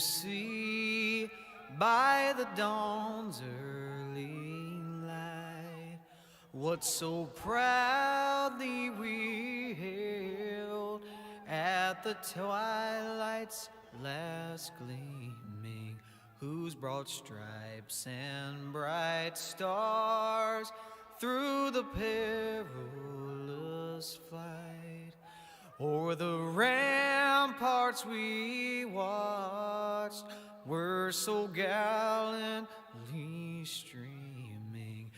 see by the dawn's early light what so proudly we hailed at the twilight's last gleaming, whose broad stripes and bright stars through the perilous flight o'er the ramparts we watched were so gallantly streaming,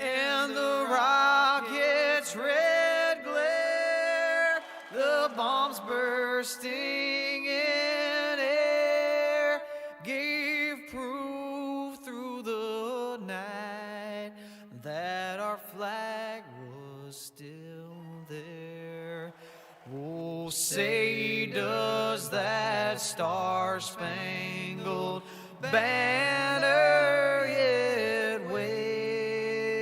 and the rocket's red glare, the bombs bursting in air, gave proof through the night that our flag was still there. Oh, say does that star-spangled banner yet wave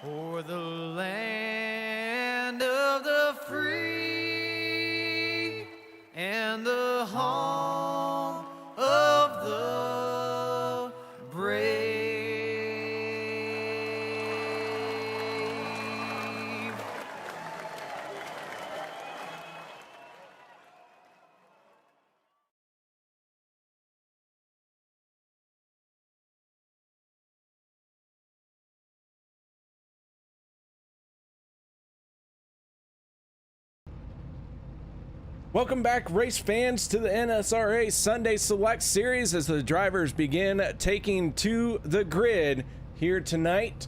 o'er the land of the free and the home of the brave? Welcome back, race fans, to the NSRA Sunday Select Series as the drivers begin taking to the grid here tonight.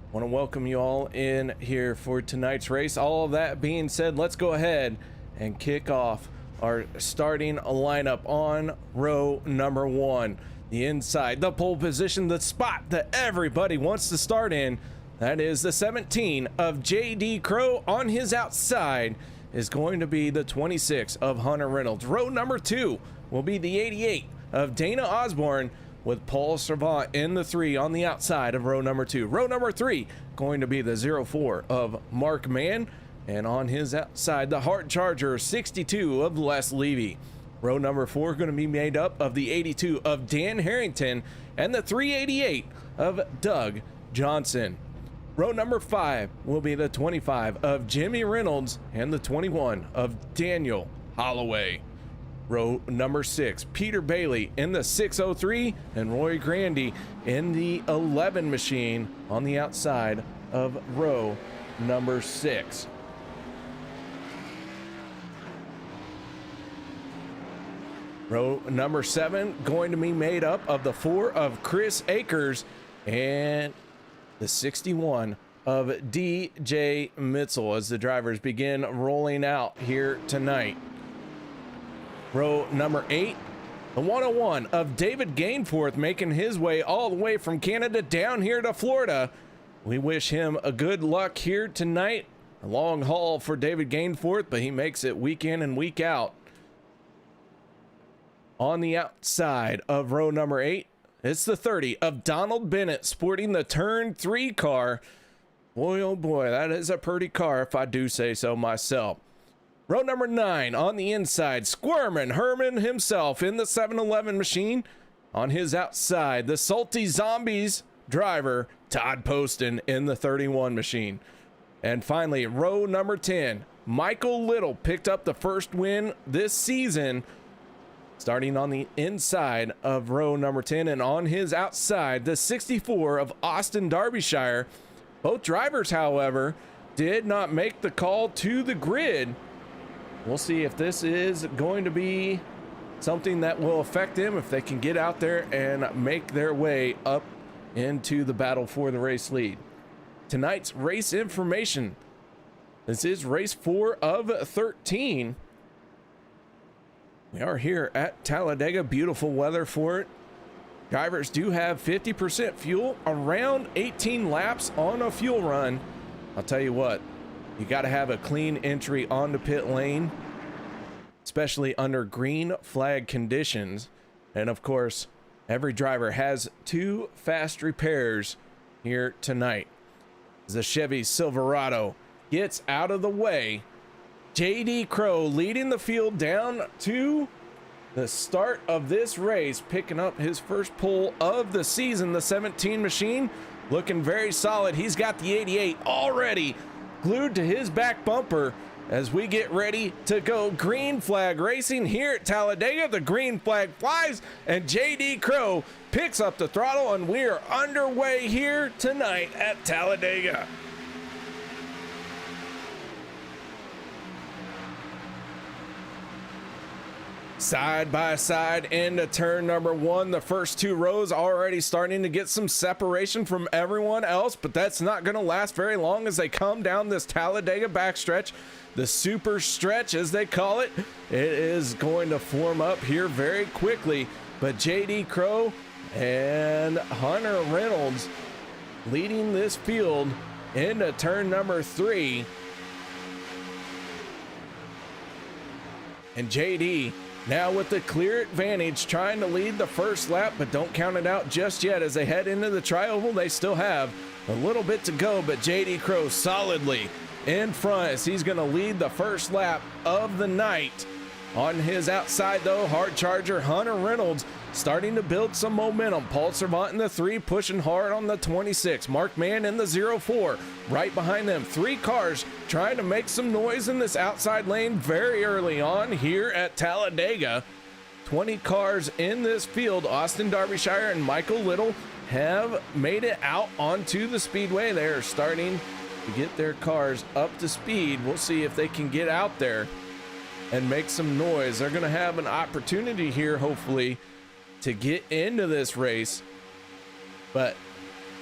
I want to welcome you all in here for tonight's race. All of that being said, let's go ahead and kick off our starting lineup on row number 1. The inside, the pole position, the spot that everybody wants to start in. That is the 17 of J.D. Crow. On his outside is going to be the 26 of Hunter Reynolds. Row number 2 will be the 88 of Dana Osborne, with Paul Servant in the 3 on the outside of row number 2. Row number 3 going to be the 04 of Mark Mann, and on his outside, the Hart Charger 62 of Les Levy. Row number 4 going to be made up of the 82 of Dan Harrington and the 388 of Doug Johnson. Row number 5 will be the 25 of Jimmy Reynolds and the 21 of Daniel Holloway. Row number 6, Peter Bailey in the 603 and Roy Grandy in the 11 machine on the outside of row number 6. Row number 7 going to be made up of the 4 of Chris Akers and the 61 of DJ Mitzel as the drivers begin rolling out here tonight. Row number 8, the 101 of David Gainforth, making his way all the way from Canada down here to Florida. We wish him a good luck here tonight. A long haul for David Gainforth, but he makes it week in and week out. On the outside of row number 8, it's the 30 of Donald Bennett, sporting the turn 3 car. Boy, oh boy, that is a pretty car if I do say so myself. Row number 9 on the inside, Squirmin' Herman himself in the 711 machine. On his outside, the Salty Zombies driver, Todd Poston in the 31 machine. And finally, row number 10, Michael Little picked up the first win this season, starting on the inside of row number 10, and on his outside, the 64 of Austin Derbyshire. Both drivers, however, did not make the call to the grid. We'll see if this is going to be something that will affect them, if they can get out there and make their way up into the battle for the race lead. Tonight's race information. This is race 4 of 13. We are here at Talladega. Beautiful weather for it. Drivers do have 50% fuel, around 18 laps on a fuel run. I'll tell you what, you got to have a clean entry onto pit lane, especially under green flag conditions. And of course, every driver has 2 fast repairs here tonight. As the Chevy Silverado gets out of the way, J.D. Crow leading the field down to the start of this race, picking up his first pole of the season. The 17 machine looking very solid. He's got the 88 already glued to his back bumper as we get ready to go. Green flag racing here at Talladega. The green flag flies and JD Crow picks up the throttle, and we are underway here tonight at Talladega. Side by side into turn number one. The first two rows already starting to get some separation from everyone else, but that's not going to last very long as they come down this Talladega backstretch. The super stretch, as they call it, it is going to form up here very quickly. But JD Crow and Hunter Reynolds leading this field into turn number three. And JD now with the clear advantage, trying to lead the first lap, but don't count it out just yet as they head into the tri-oval. They still have a little bit to go, but JD Crow solidly in front as he's going to lead the first lap of the night. On his outside, though, hard charger Hunter Reynolds starting to build some momentum. Paul Servant in the 3 pushing hard on the 26. Mark Mann in the 04 right behind them. 3 cars trying to make some noise in this outside lane very early on here at Talladega. 20 cars in this field. Austin Derbyshire and Michael Little have made it out onto the speedway. They are starting to get their cars up to speed. We'll see if they can get out there and make some noise. They're going to have an opportunity here, hopefully, to get into this race. But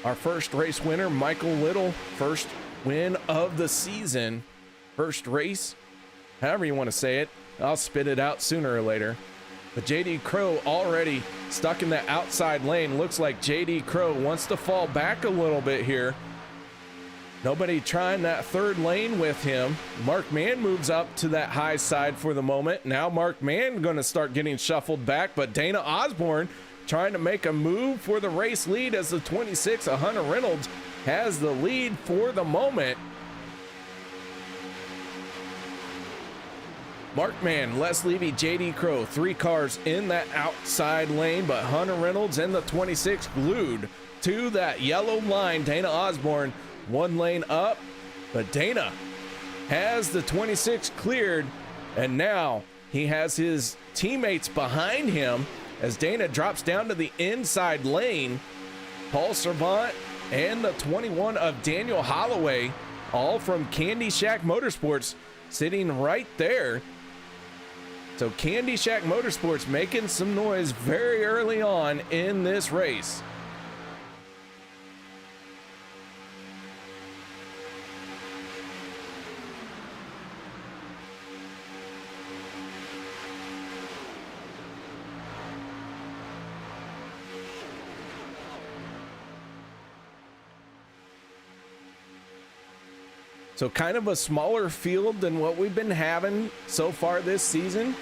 our first race winner, Michael Little, first win of the season, first race, however you want to say it. I'll spit it out sooner or later. But JD Crow already stuck in that outside lane. Looks like JD Crow wants to fall back a little bit here. Nobody trying that third lane with him. Mark Mann moves up to that high side for the moment. Now Mark Mann going to start getting shuffled back, but Dana Osborne trying to make a move for the race lead as the 26 of Hunter Reynolds has the lead for the moment. Mark Mann, Les Levy, JD Crow, 3 cars in that outside lane, but Hunter Reynolds and the 26 glued to that yellow line. Dana Osborne 1 lane up, but Dana has the 26 cleared, and now he has his teammates behind him as Dana drops down to the inside lane. Paul Servant and the 21 of Daniel Holloway, all from Candy Shack Motorsports, sitting right there. So Candy Shack Motorsports making some noise very early on in this race. So kind of a smaller field than what we've been having so far this season.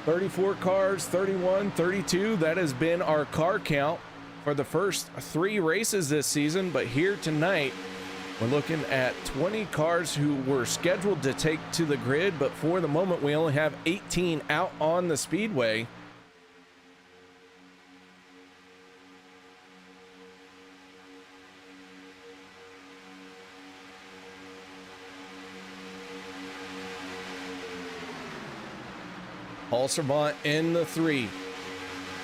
34 cars, 31, 32. That has been our car count for the first 3 races this season. But here tonight, we're looking at 20 cars who were scheduled to take to the grid. But for the moment, we only have 18 out on the speedway. Paul Servant in the 3,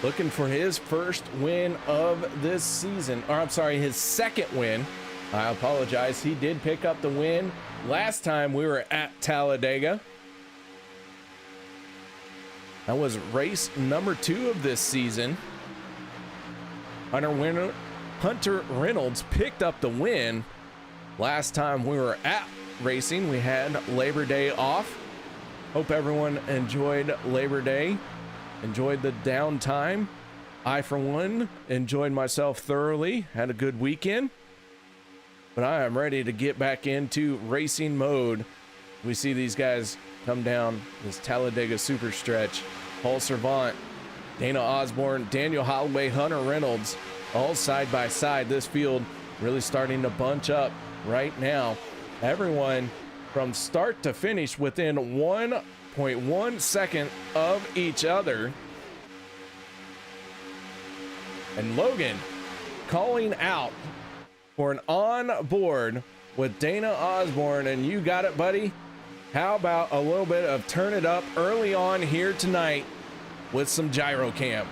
looking for his first win of this season. Or I'm sorry, his second win. I apologize. He did pick up the win last time we were at Talladega. That was race number 2 of this season. Hunter Reynolds picked up the win last time we were at racing. We had Labor Day off. Hope everyone enjoyed Labor Day, enjoyed the downtime. I, for one, enjoyed myself thoroughly, had a good weekend. But I am ready to get back into racing mode. We see these guys come down this Talladega super stretch. Paul Servant, Dana Osborne, Daniel Holloway, Hunter Reynolds, all side by side. This field really starting to bunch up right now. Everyone from start to finish within 1 0.1 second of each other. And Logan calling out for an on board with Dana Osborne. And you got it, buddy. How about a little bit of turn it up early on here tonight with some gyro cam?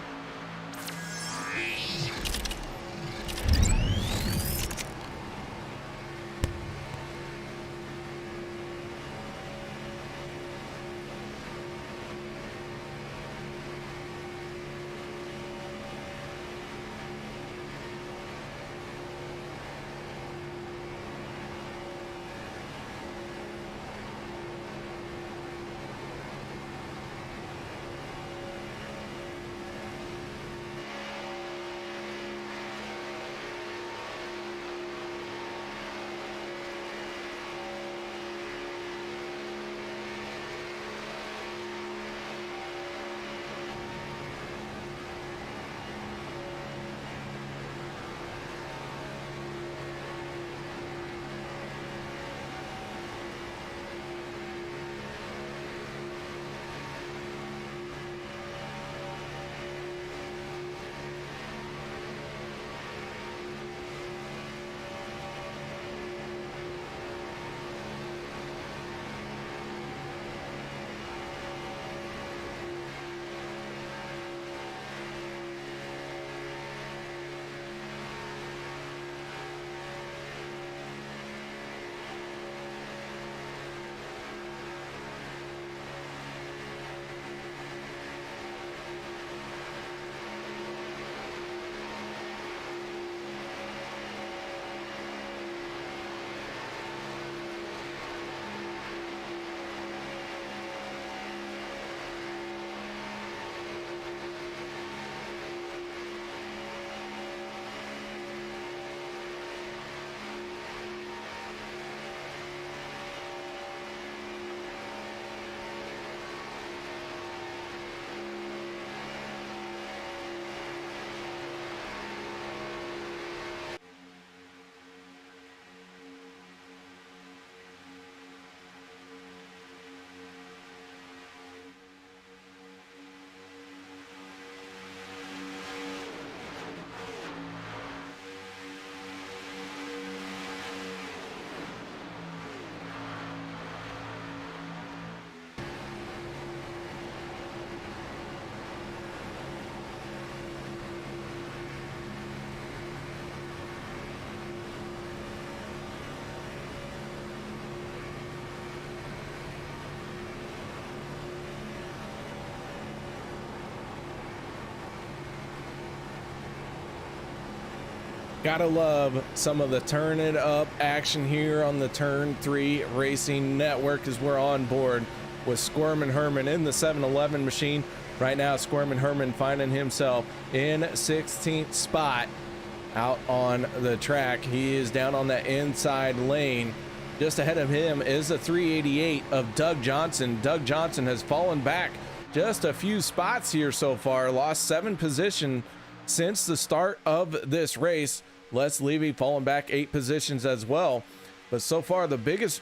Gotta love some of the turn it up action here on the Turn 3 Racing Network as we're on board with Squirmin' Herman in the 7-Eleven machine. Right now, Squirmin' Herman finding himself in 16th spot out on the track. He is down on that inside lane. Just ahead of him is the 388 of Doug Johnson. Doug Johnson has fallen back just a few spots here so far, lost 7 position since the start of this race. Les Levy falling back 8 positions as well. But so far, the biggest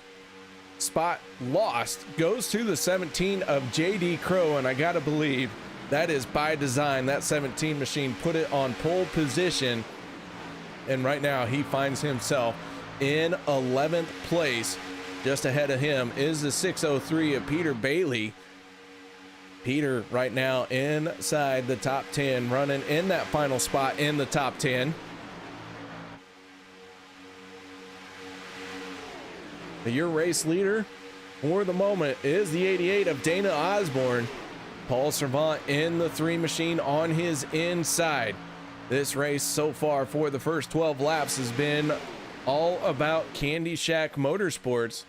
spot lost goes to the 17 of JD Crow, and I gotta believe that is by design. That 17 machine put it on pole position, and right now he finds himself in 11th place. Just ahead of him is the 603 of Peter Bailey. Peter right now inside the top 10, running in that final spot in the top 10. Your race leader for the moment is the 88 of Dana Osborne. Paul Servant in the 3 machine on his inside. This race so far for the first 12 laps has been all about Candy Shack Motorsports.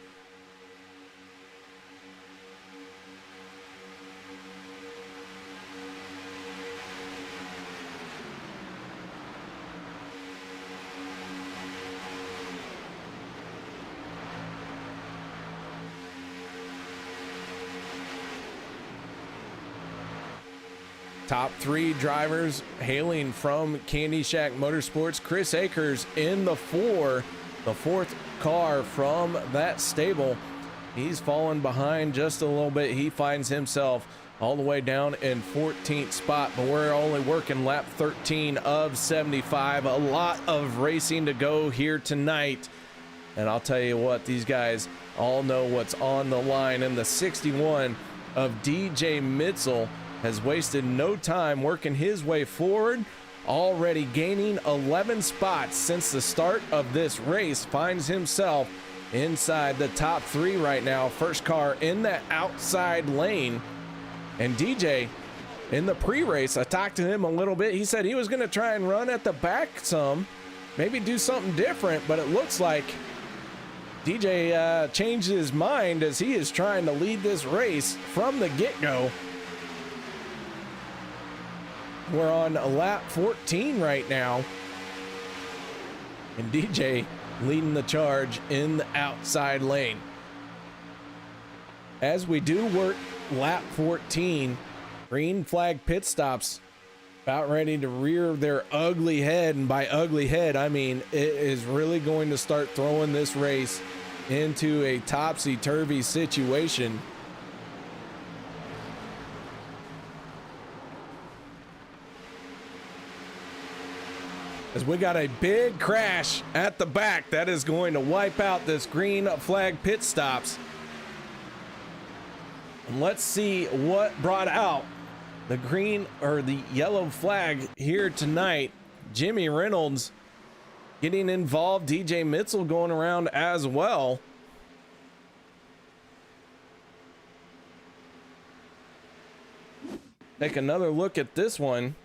Top 3 drivers hailing from Candy Shack Motorsports. Chris Akers in the 4, the 4th car from that stable. He's fallen behind just a little bit. He finds himself all the way down in 14th spot, but we're only working lap 13 of 75. A lot of racing to go here tonight. And I'll tell you what, these guys all know what's on the line. And the 61 of DJ Mitzel has wasted no time working his way forward, already gaining 11 spots since the start of this race. Finds himself inside the top 3 right now. First car in that outside lane. And DJ, in the pre-race, I talked to him a little bit. He said he was going to try and run at the back some, maybe do something different, but it looks like DJ changed his mind as he is trying to lead this race from the get-go. We're on lap 14 right now, and DJ leading the charge in the outside lane. As we do work lap 14, green flag pit stops about ready to rear their ugly head, and by ugly head I mean it is really going to start throwing this race into a topsy-turvy situation. As we got a big crash at the back that is going to wipe out this green flag pit stops. And let's see what brought out the green or the yellow flag here tonight. Jimmy Reynolds getting involved, DJ Mitzel going around as well. Take another look at this one.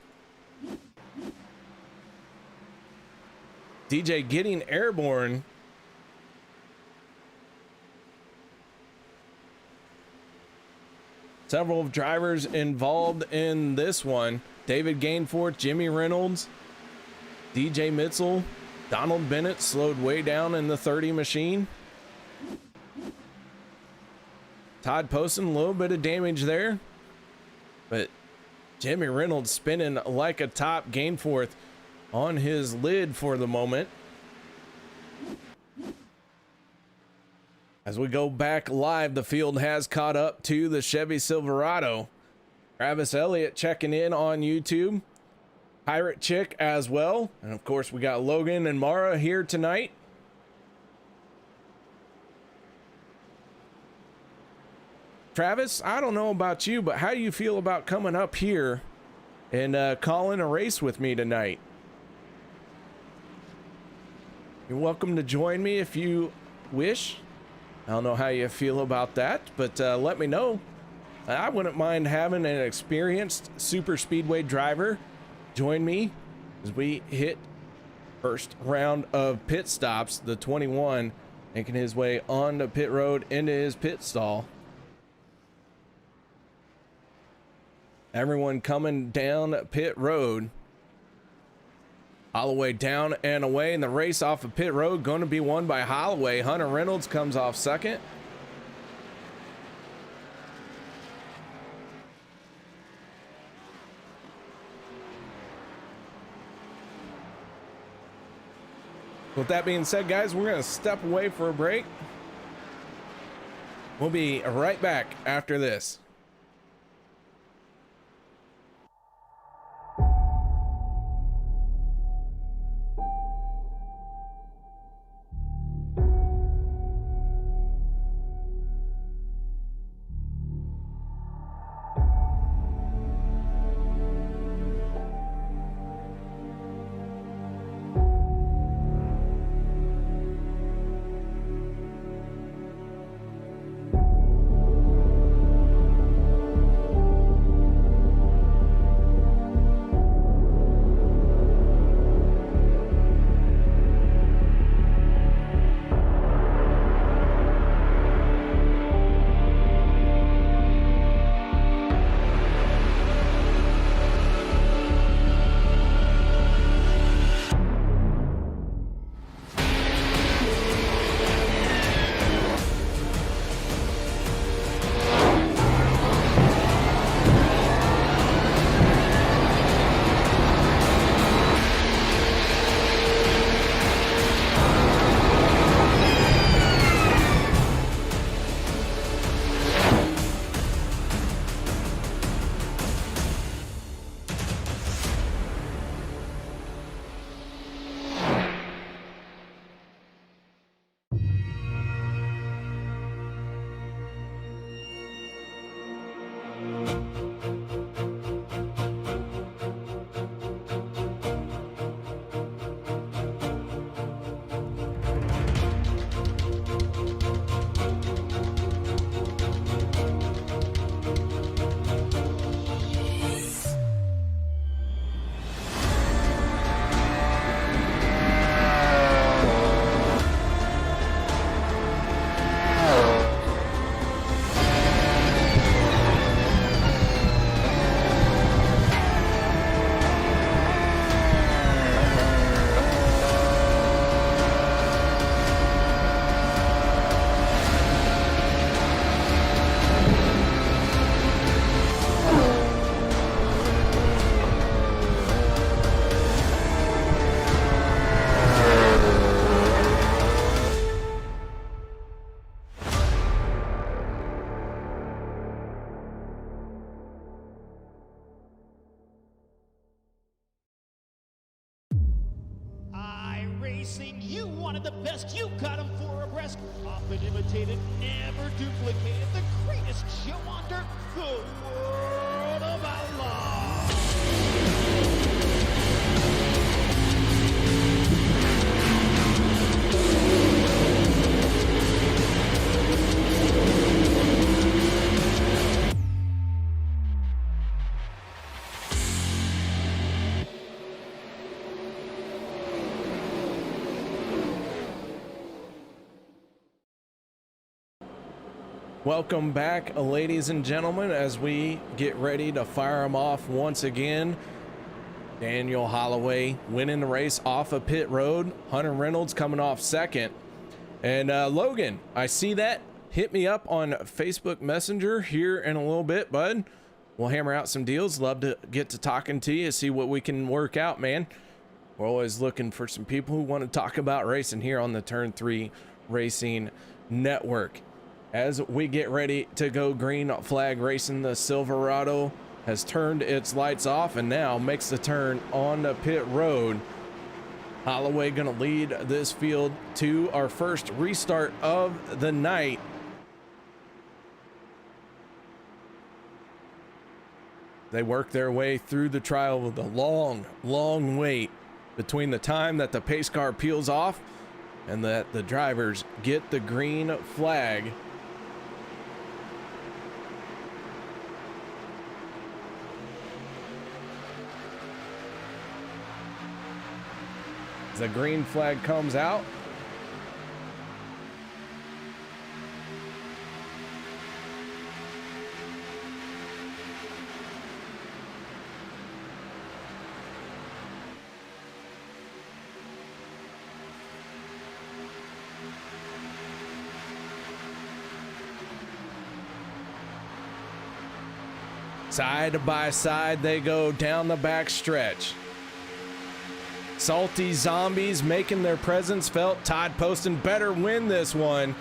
DJ getting airborne. Several drivers involved in this one. David Gainforth, Jimmy Reynolds, DJ Mitzel, Donald Bennett slowed way down in the 30 machine. Todd Poston, a little bit of damage there. But Jimmy Reynolds spinning like a top. Gainforth on his lid for the moment. As we go back live, the field has caught up to the Chevy Silverado. Travis Elliott checking in on YouTube. Pirate Chick as well. And of course, we got Logan and Mara here tonight. Travis, I don't know about you, but how do you feel about coming up here and calling a race with me tonight? You're welcome to join me if you wish. I don't know how you feel about that, but let me know. I wouldn't mind having an experienced super speedway driver join me as we hit first round of pit stops. The 21 making his way onto pit road into his pit stall. Everyone coming down pit road. Holloway down and away, and the race off of pit road going to be won by Holloway. Hunter Reynolds comes off second. With that being said, guys, we're going to step away for a break. We'll be right back after this. Racing, you wanted the best, you got him for abreast. Often imitated, never duplicated. The greatest show on dirt, the World of Outlaws. Welcome back, ladies and gentlemen, as we get ready to fire them off once again. Daniel Holloway winning the race off of pit road. Hunter Reynolds coming off second. And Logan, I see that. Hit me up on Facebook Messenger here in a little bit, bud. We'll hammer out some deals. Love to get to talking to you, see what we can work out, man. We're always looking for some people who want to talk about racing here on the Turn 3 Racing Network. As we get ready to go green flag racing, the Silverado has turned its lights off and now makes the turn on the pit road. Holloway gonna lead this field to our first restart of the night. They work their way through the trial with a long wait between the time that the pace car peels off and that the drivers get the green flag. The green flag comes out. Side by side they go down the back stretch. Salty Zombies making their presence felt. Todd Poston better win this one.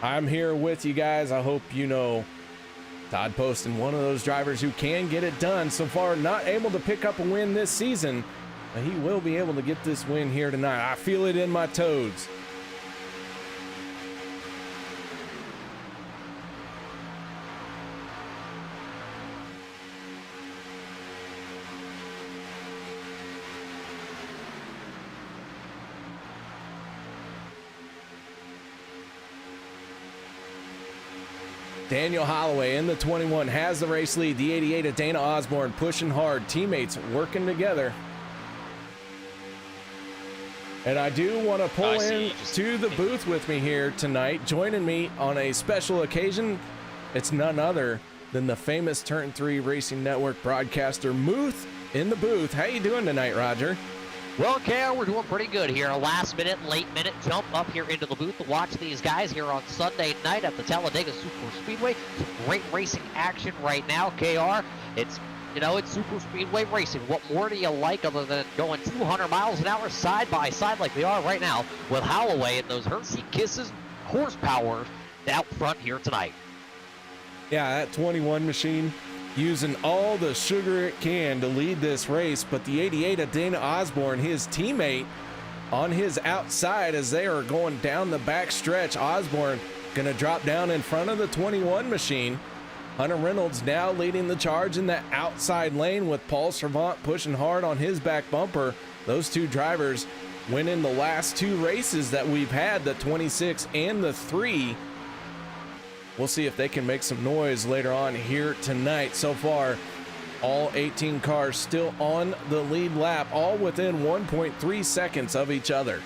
I'm here with you guys. I hope you know Todd Poston, one of those drivers who can get it done. So far, not able to pick up a win this season, but he will be able to get this win here tonight. I feel it in my toes. Daniel Holloway in the 21 has the race lead. The 88 of Dana Osborne pushing hard. Teammates working together. And I do want to pull in to the booth with me here tonight. Joining me on a special occasion, it's none other than the famous Turn 3 Racing Network broadcaster, Muth, in the booth. How you doing tonight, Roger? Well, KR, we're doing pretty good here. A last minute, late minute jump up here into the booth to watch these guys here on Sunday night at the Talladega Superspeedway. Some great racing action right now, KR. It's Superspeedway racing. What more do you like other than going 200 miles an hour side by side like they are right now with Holloway and those Hershey Kisses horsepower out front here tonight? Yeah, that 21 machine using all the sugar it can to lead this race, but the 88 of Dana Osborne, his teammate, on his outside as they are going down the back stretch. Osborne gonna drop down in front of the 21 machine. Hunter Reynolds now leading the charge in that outside lane with Paul Servant pushing hard on his back bumper. Those two drivers winning the last two races that we've had, the 26 and the 3. We'll see if they can make some noise later on here tonight. So far, all 18 cars still on the lead lap, all within 1.3 seconds of each other.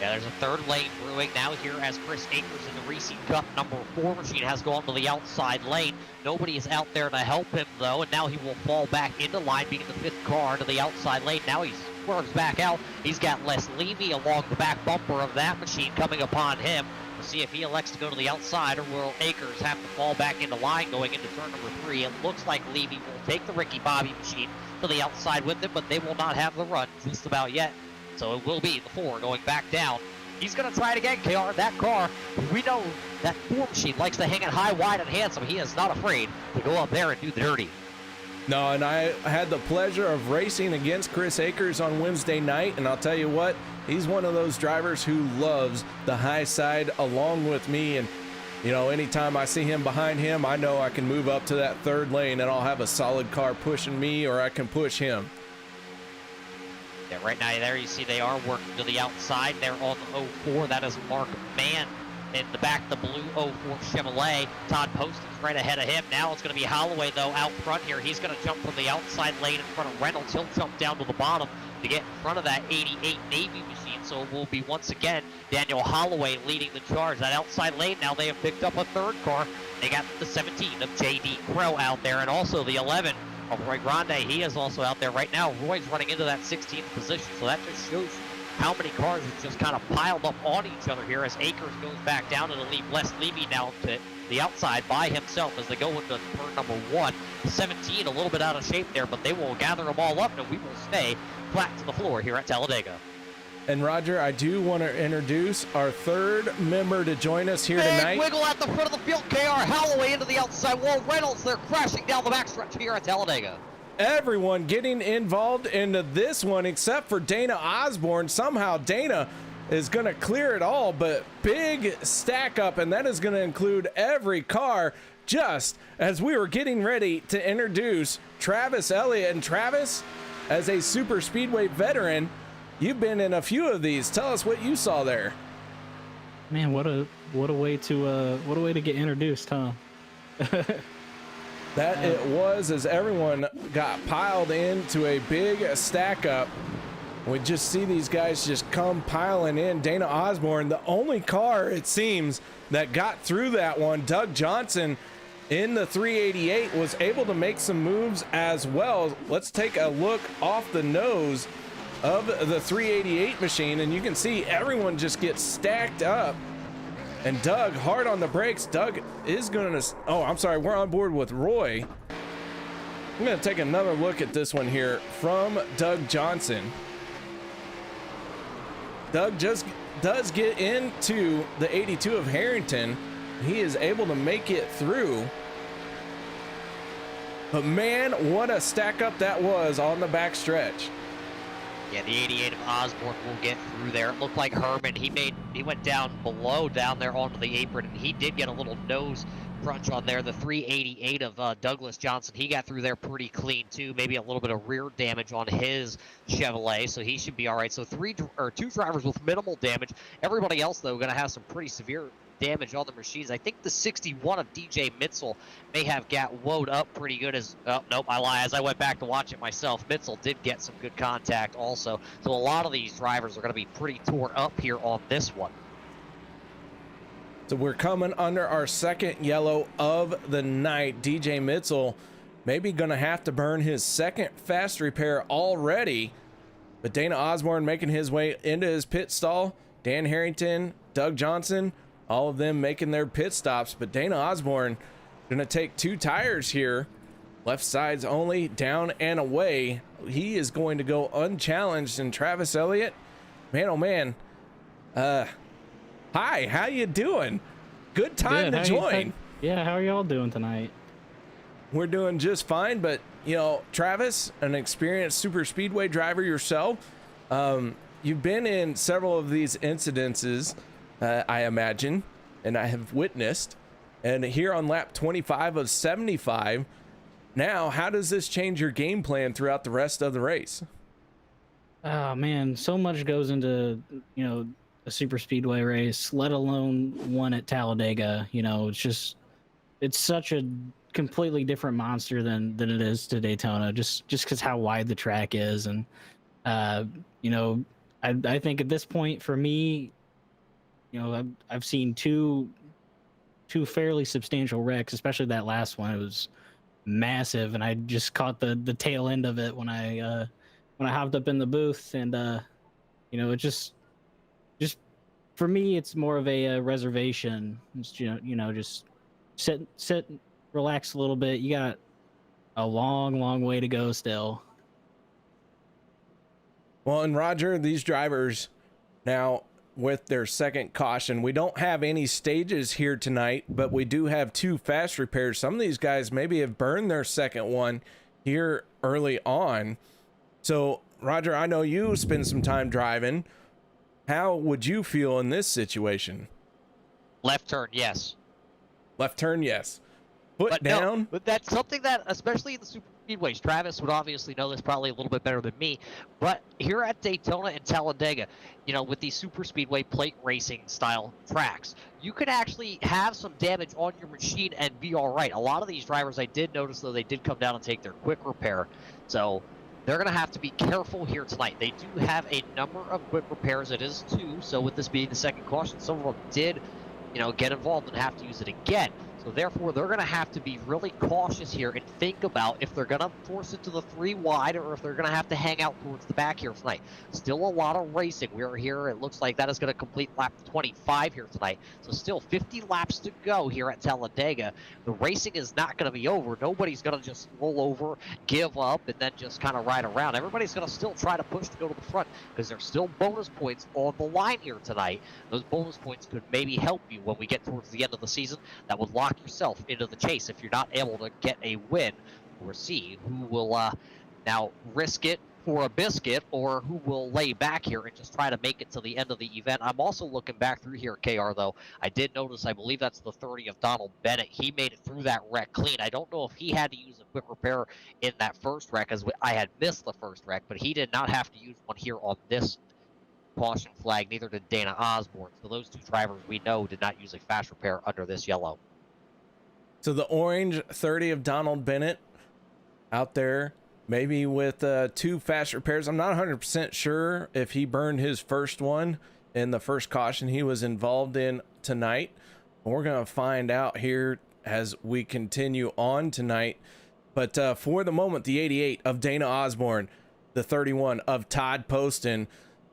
Yeah, there's a third lane brewing now here as Chris Akers in the Racing Cup number 4 machine has gone to the outside lane. Nobody is out there to help him, though, and now he will fall back into line, being the 5th car to the outside lane. Now he swerves back out. He's got Les Levy along the back bumper of that machine coming upon him. We'll see if he elects to go to the outside, or will Akers have to fall back into line going into turn number 3. It looks like Levy will take the Ricky Bobby machine to the outside with him, but they will not have the run just about yet. So it will be the 4 going back down. He's going to try it again, KR. That car, we know that 4 machine likes to hang it high, wide, and handsome. He is not afraid to go up there and do the dirty. No, and I had the pleasure of racing against Chris Akers on Wednesday night, and I'll tell you what, he's one of those drivers who loves the high side along with me. And, you know, anytime I see him behind him, I know I can move up to that third lane and I'll have a solid car pushing me, or I can push him. Yeah, right now there you see they are working to the outside. They're on the 04. That is Mark Mann in the back, the blue 04 Chevrolet. Todd Post is right ahead of him. Now it's going to be Holloway, though, out front here. He's going to jump from the outside lane in front of Reynolds. He'll jump down to the bottom to get in front of that 88 Navy machine. So it will be, once again, Daniel Holloway leading the charge. That outside lane, now they have picked up a third car. They got the 17 of J.D. Crow out there, and also the 11 of Roy Grande. He is also out there right now. Roy's running into that 16th position, so that just shows how many cars have just kind of piled up on each other here as Akers goes back down, and it'll leave Les Levy now to the outside by himself as they go into turn number 1. 17 a little bit out of shape there, but they will gather them all up, and we will stay flat to the floor here at Talladega. And Roger, I do want to introduce our third member to join us here Big tonight. wiggle at the front of the field. KR Holloway into the outside wall. Reynolds, they're crashing down the backstretch here at Talladega. Everyone getting involved into this one except for Dana Osborne. Somehow Dana is going to clear it all, but big stack up, and that is going to include every car, just as we were getting ready to introduce Travis Elliott. And Travis, as a super speedway veteran, you've been in a few of these. Tell us what you saw there. Man, what a way to get introduced, huh? That it was, as everyone got piled into a big stack up. We just see these guys just come piling in. Dana Osborne, the only car, it seems, that got through that one. Doug Johnson in the 388 was able to make some moves as well. Let's take a look off the nose of the 388 machine, and you can see everyone just gets stacked up. And Doug hard on the brakes. Doug is going to, oh, I'm sorry, we're on board with Roy. I'm going to take another look at this one here from Doug Johnson. Doug just does get into the 82 of Harrington. He is able to make it through. But man, what a stack up that was on the back stretch. Yeah, the 88 of Osborne will get through there. It looked like Herman, he went down below down there onto the apron, and he did get a little nose crunch on there. The 388 of Douglas Johnson, he got through there pretty clean too. Maybe a little bit of rear damage on his Chevrolet, so he should be all right. So two drivers with minimal damage. Everybody else, though, going to have some pretty severe damage on the machines. I think the 61 of DJ Mitzel may have got woed up pretty good as, oh, nope, I lie. As I went back to watch it myself, Mitzel did get some good contact also. So a lot of these drivers are going to be pretty tore up here on this one. So we're coming under our second yellow of the night. DJ Mitzel maybe going to have to burn his second fast repair already. But Dana Osborne making his way into his pit stall. Dan Harrington, Doug Johnson, all of them making their pit stops. But Dana Osborne going to take 2 tires here. Left sides only, down and away. He is going to go unchallenged. And Travis Elliott, man, oh man. Hi, how you doing? Good time to join. How are y'all doing tonight? We're doing just fine, but you know, Travis, an experienced super speedway driver yourself, you've been in several of these incidences, I imagine, and I have witnessed. and here on lap 25 of 75. Now, how does this change your game plan throughout the rest of the race? Oh man, so much goes into, you know, a super speedway race, let alone one at Talladega. You know, it's such a completely different monster than it is to Daytona, just because how wide the track is. And you know, I think at this point for me, you know, I've seen two fairly substantial wrecks, especially that last one. It was massive, and I just caught the tail end of it when I hopped up in the booth. And you know, it just for me, it's more of a reservation. It's, you know, just sit, relax a little bit. You got a long way to go still. Well, and Roger, these drivers now with their second caution, we don't have any stages here tonight, but we do have 2 fast repairs. Some of these guys maybe have burned their second one here early on. So, Roger, I know you spend some time driving. How would you feel in this situation? Left turn, yes. Left turn, yes. Foot But down. no, but that's something that, especially in the super speedways, Travis would obviously know this probably a little bit better than me. But here at Daytona and Talladega, you know, with these super speedway plate racing style tracks, you could actually have some damage on your machine and be all right. A lot of these drivers, I did notice, though, they did come down and take their quick repair. So they're going to have to be careful here tonight. They do have a number of quick repairs. It is 2. So with this being the second caution, some of them did, you know, get involved and have to use it again. So therefore, they're going to have to be really cautious here and think about if they're going to force it to the 3 wide or if they're going to have to hang out towards the back here tonight. Still a lot of racing. We're here. It looks like that is going to complete lap 25 here tonight. So still 50 laps to go here at Talladega. The racing is not going to be over. Nobody's going to just roll over, give up, and then just kind of ride around. Everybody's going to still try to push to go to the front because there's still bonus points on the line here tonight. Those bonus points could maybe help you when we get towards the end of the season. That would lock yourself into the chase if you're not able to get a win. We'll see who will now risk it for a biscuit or who will lay back here and just try to make it to the end of the event. I'm also looking back through here, KR, though. I did notice, I believe that's the 30 of Donald Bennett. He made it through that wreck clean. I don't know if he had to use a quick repair in that first wreck, as I had missed the first wreck, but he did not have to use one here on this caution flag. Neither did Dana Osborne. So those 2 drivers we know did not use a fast repair under this yellow. So the orange 30 of Donald Bennett out there, maybe with 2 fast repairs. I'm not 100% sure if he burned his first one in the first caution he was involved in tonight. We're going to find out here as we continue on tonight. But for the moment, the 88 of Dana Osborne, the 31 of Todd Poston,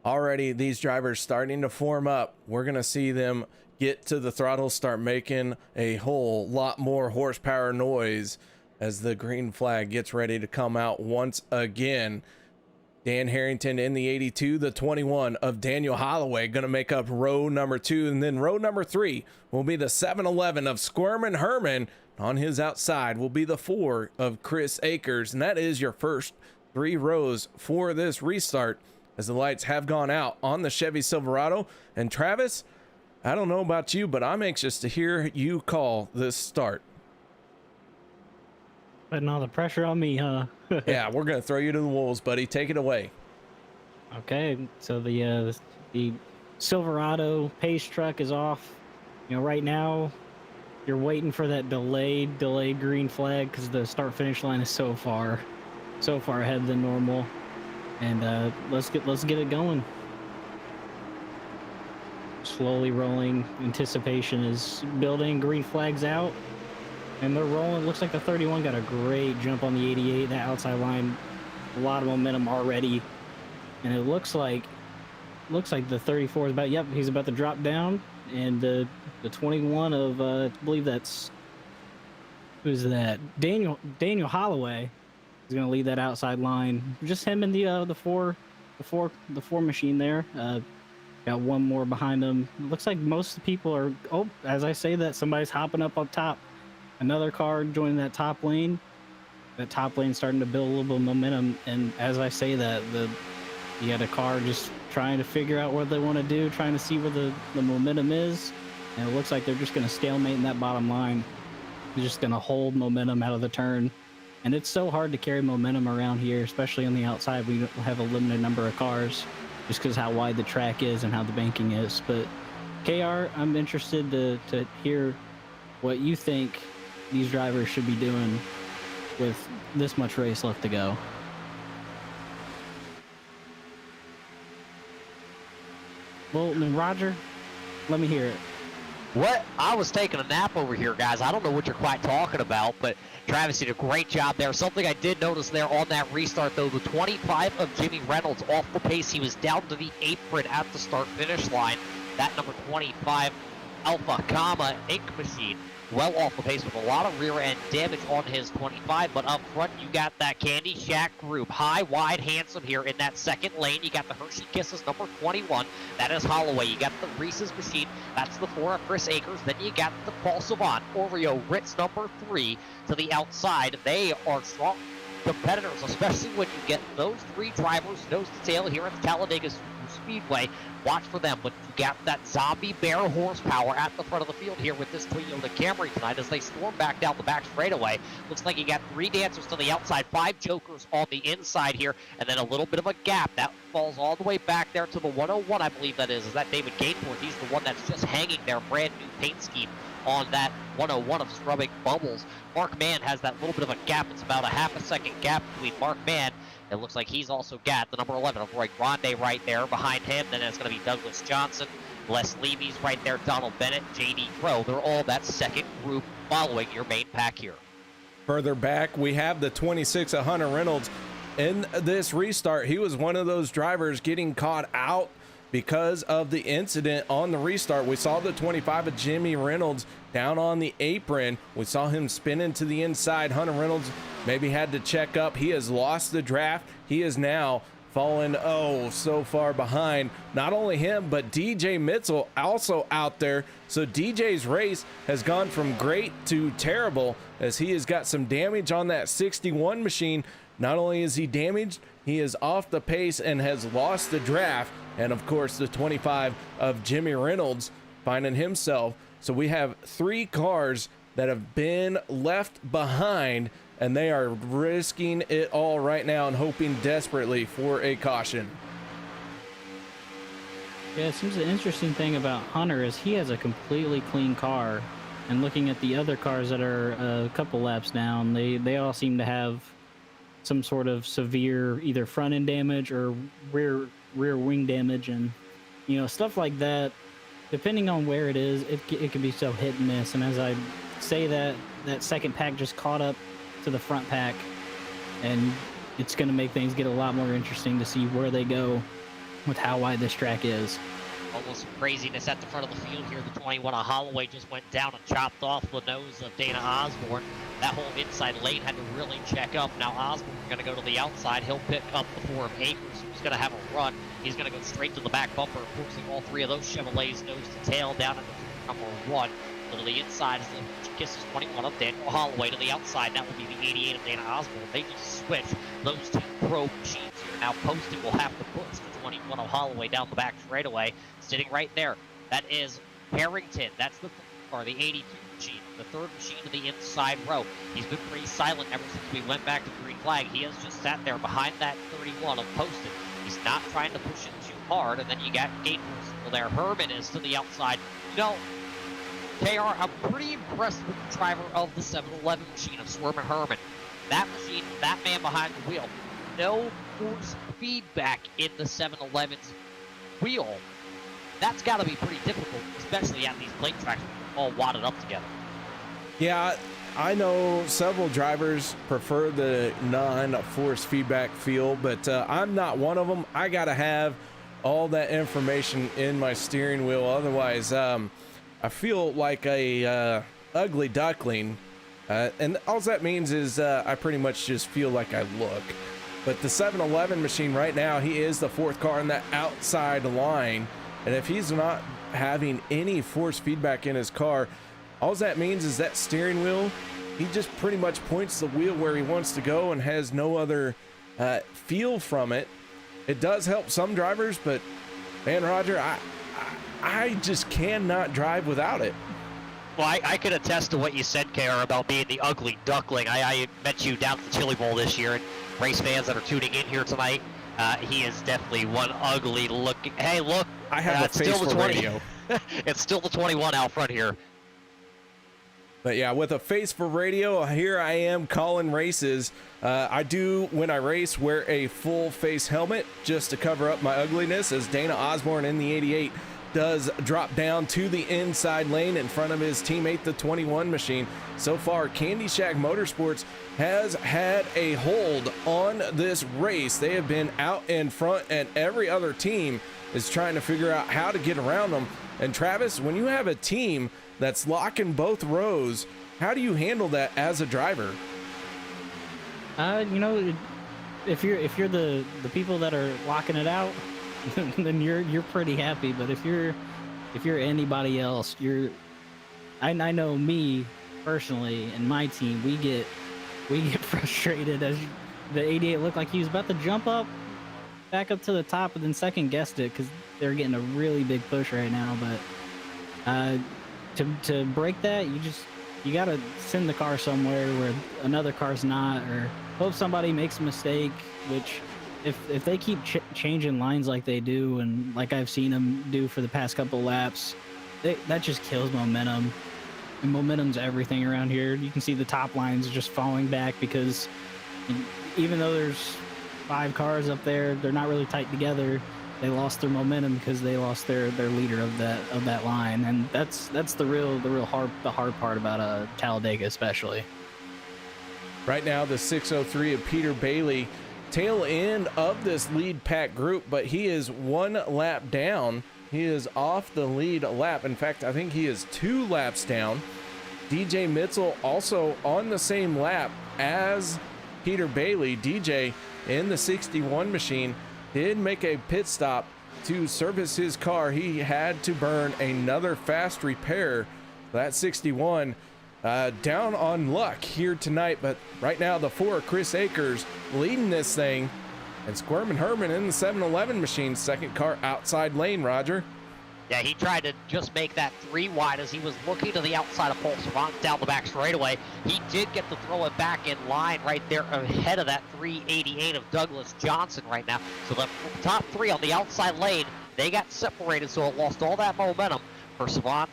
already these drivers starting to form up. We're going to see them get to the throttle, start making a whole lot more horsepower noise as the green flag gets ready to come out once again. Dan Harrington in the 82, the 21 of Daniel Holloway going to make up row number 2, and then row number 3 will be the 711 of Squirmin' Herman. On his outside will be the 4 of Chris Akers, and that is your first 3 rows for this restart as the lights have gone out on the Chevy Silverado. And Travis, I don't know about you, but I'm anxious to hear you call this start. Putting all the pressure on me, huh? Yeah, we're going to throw you to the wolves, buddy. Take it away. Okay, so the Silverado pace truck is off. You know, right now you're waiting for that delayed green flag because the start finish line is so far ahead than normal. And let's get it going. Slowly rolling. Anticipation is building. Green flags out, and they're rolling. Looks like the 31 got a great jump on the 88. That outside line, a lot of momentum already, and it looks like the 34 is about. Yep, he's about to drop down, and the 21 of I believe that's who's that? Daniel Holloway is going to lead that outside line. Just him and the four machine there. Got one more behind him. It looks like most of the people are, as I say that, somebody's hopping up top. Another car joining that top lane. That top lane starting to build a little bit of momentum. And as I say that, you got a car just trying to figure out what they want to do, trying to see where the momentum is. And it looks like they're just going to stalemate in that bottom line. They're just going to hold momentum out of the turn. And it's so hard to carry momentum around here, especially on the outside. We have a limited number of cars just because how wide the track is and how the banking is. But KR, I'm interested to hear what you think these drivers should be doing with this much race left to go. Well, then Roger, let me hear it. What? I was taking a nap over here, guys. I don't know what you're quite talking about, but Travis did a great job there. Something I did notice there on that restart, though, the 25 of Jimmy Reynolds off the pace. He was down to the apron at the start-finish line. That number 25 Alpha Gamma Ink Machine well off the pace with a lot of rear end damage on his 25, but up front you got that Candy Shack group, high, wide, handsome here in that second lane. You got the Hershey Kisses number 21, that is Holloway. You got the Reese's Machine, that's the 4 of Chris Akers. Then you got the Paul Savant, Oreo Ritz number 3 to the outside. They are strong competitors, especially when you get those 3 drivers nose to tail here at the Talladega Superspeedway. Watch for them, but you got that zombie bear horsepower at the front of the field here with this Toyota Camry tonight as they storm back down the back straightaway. Looks like you got 3 dancers to the outside, 5 jokers on the inside here, and then a little bit of a gap. That falls all the way back there to the 101, I believe that is. Is that David Gateforth? He's the one that's just hanging their brand new paint scheme on that 101 of scrubbing bubbles. Mark Mann has that little bit of a gap. It's about a half a second gap between Mark Mann. It looks like he's also got the number 11 of Roy Grande right there behind him. Then it's going to be Douglas Johnson, Les Levy's right there, Donald Bennett, J.D. Crow. They're all that second group following your main pack here. Further back, we have the 26 of Hunter Reynolds. In this restart, he was one of those drivers getting caught out because of the incident on the restart. We saw the 25 of Jimmy Reynolds down on the apron. We saw him spinning to the inside. Hunter Reynolds maybe had to check up. He has lost the draft. He is now fallen so far behind. Not only him, but DJ Mitchell also out there. So DJ's race has gone from great to terrible as he has got some damage on that 61 machine. Not only is he damaged, he is off the pace and has lost the draft. And of course, the 25 of Jimmy Reynolds finding himself. So we have 3 cars that have been left behind, and they are risking it all right now and hoping desperately for a caution. Yeah, it seems the interesting thing about Hunter is he has a completely clean car. And looking at the other cars that are a couple laps down, they all seem to have some sort of severe either front end damage or rear wing damage, and stuff like that. Depending on where it is, it can be so hit and miss. And as I say that second pack just caught up to the front pack, and it's going to make things get a lot more interesting to see where they go with how wide this track is. Almost some craziness at the front of the field here. The 21 of Holloway just went down and chopped off the nose of Dana Osborne. That whole inside lane had to really check up. Now Osborne's going to go to the outside. He'll pick up the 4 of Akers, who's going to have a run. He's going to go straight to the back bumper, forcing all 3 of those Chevrolets nose to tail down into number 1. To the inside is the Kisses 21 of Daniel Holloway. To the outside, that will be the 88 of Dana Osborne. They just switched those 2 pro machines here. Now Poston will have to push the 21 of Holloway down the back straightaway. Sitting right there, that is Harrington. That's the 82 machine, the 3rd machine to the inside row. He's been pretty silent ever since we went back to green flag. He has just sat there behind that 31 of Poston. He's not trying to push it too hard. And then you got Gateforth there. Herman is to the outside. KR, I'm pretty impressed with the driver of the 7-Eleven machine of Swerman Herman. That machine, that man behind the wheel, no force feedback in the 7-Eleven's wheel. That's got to be pretty difficult, especially at these plate tracks all wadded up together. Yeah, I know several drivers prefer the non-force feedback feel, but I'm not one of them. I got to have all that information in my steering wheel. Otherwise, I feel like a ugly duckling. And all that means is I pretty much just feel like I look. But the 7-Eleven machine right now, he is the 4th car in that outside line. And if he's not having any force feedback in his car, all that means is that steering wheel, he just pretty much points the wheel where he wants to go and has no other feel from it. It does help some drivers, but man, Roger, I just cannot drive without it. Well, I could attest to what you said, KR, about being the ugly duckling. I met you down at the Chili Bowl this year, and race fans that are tuning in here tonight, he is definitely one ugly looking. Hey, look. I have a face for radio. It's still the 21 out front here. But yeah, with a face for radio, here I am calling races. I do, when I race, wear a full face helmet just to cover up my ugliness, as Dana Osborne in the 88 does drop down to the inside lane in front of his teammate, the 21 machine. So far, Candy Shack Motorsports has had a hold on this race. They have been out in front, and every other team is trying to figure out how to get around them. And Travis, when you have a team that's locking both rows, how do you handle that as a driver? You know, if you're the people that are locking it out, then you're pretty happy. But if you're anybody else, I know me personally and my team, we get frustrated as the 88 looked like he was about to jump up back up to the top, and then second guessed it because they're getting a really big push right now. But to break that, you gotta send the car somewhere where another car's not, or hope somebody makes a mistake. Which if they keep changing lines like they do, and like I've seen them do for the past couple laps, that just kills momentum. And momentum's everything around here. You can see the top lines just falling back because even though there's 5 cars up there, they're not really tight together. They lost their momentum because they lost their leader of that line, and that's the hard part about Talladega especially. Right now, the 603 of Peter Bailey, tail end of this lead pack group, but he is 1 lap down. He is off the lead lap. In fact, I think he is 2 laps down. DJ Mitzel also on the same lap as Peter Bailey. DJ in the 61 machine did make a pit stop to service his car. He had to burn another fast repair. That 61 down on luck here tonight, but right now the 4, Chris Akers, leading this thing, and Squirmin' Herman in the 711 machine, second car outside lane, Roger. Yeah, he tried to just make that 3 wide as he was looking to the outside of Paul Savant down the back straightaway. He did get to throw it back in line right there ahead of that 388 of Douglas Johnson right now. So the top 3 on the outside lane, they got separated, so it lost all that momentum for Savant,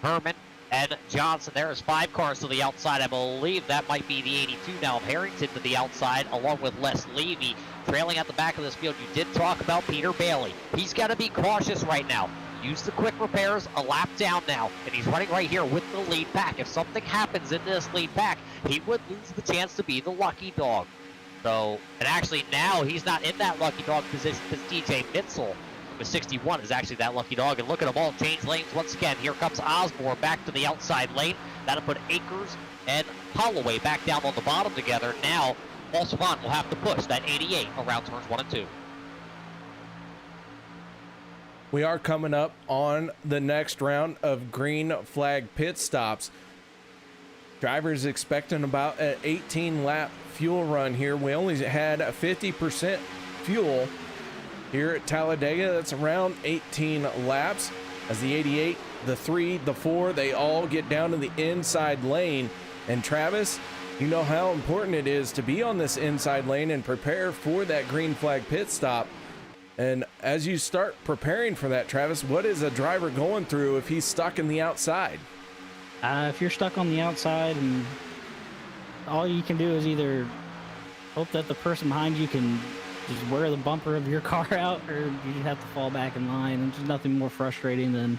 Herman, and Johnson. There is 5 cars to the outside. I believe that might be the 82 now of Harrington to the outside, along with Les Levy trailing at the back of this field. You did talk about Peter Bailey. He's got to be cautious right now. Use the quick repairs, a lap down now, and he's running right here with the lead pack. If something happens in this lead pack, he would lose the chance to be the lucky dog. So, and actually now he's not in that lucky dog position because DJ Mitzel with 61 is actually that lucky dog. And look at them all change lanes once again. Here comes Osborne back to the outside lane. That'll put Akers and Holloway back down on the bottom together. Now, Paul Savant will have to push that 88 around turns 1 and 2. We are coming up on the next round of green flag pit stops. Drivers expecting about an 18 lap fuel run here. We only had a 50% fuel here at Talladega. That's around 18 laps as the 88, the 3, the 4, they all get down to the inside lane. And Travis, you know how important it is to be on this inside lane and prepare for that green flag pit stop. And as you start preparing for that, Travis, what is a driver going through if he's stuck in the outside? If you're stuck on the outside, and all you can do is either hope that the person behind you can just wear the bumper of your car out, or you just have to fall back in line. And there's nothing more frustrating than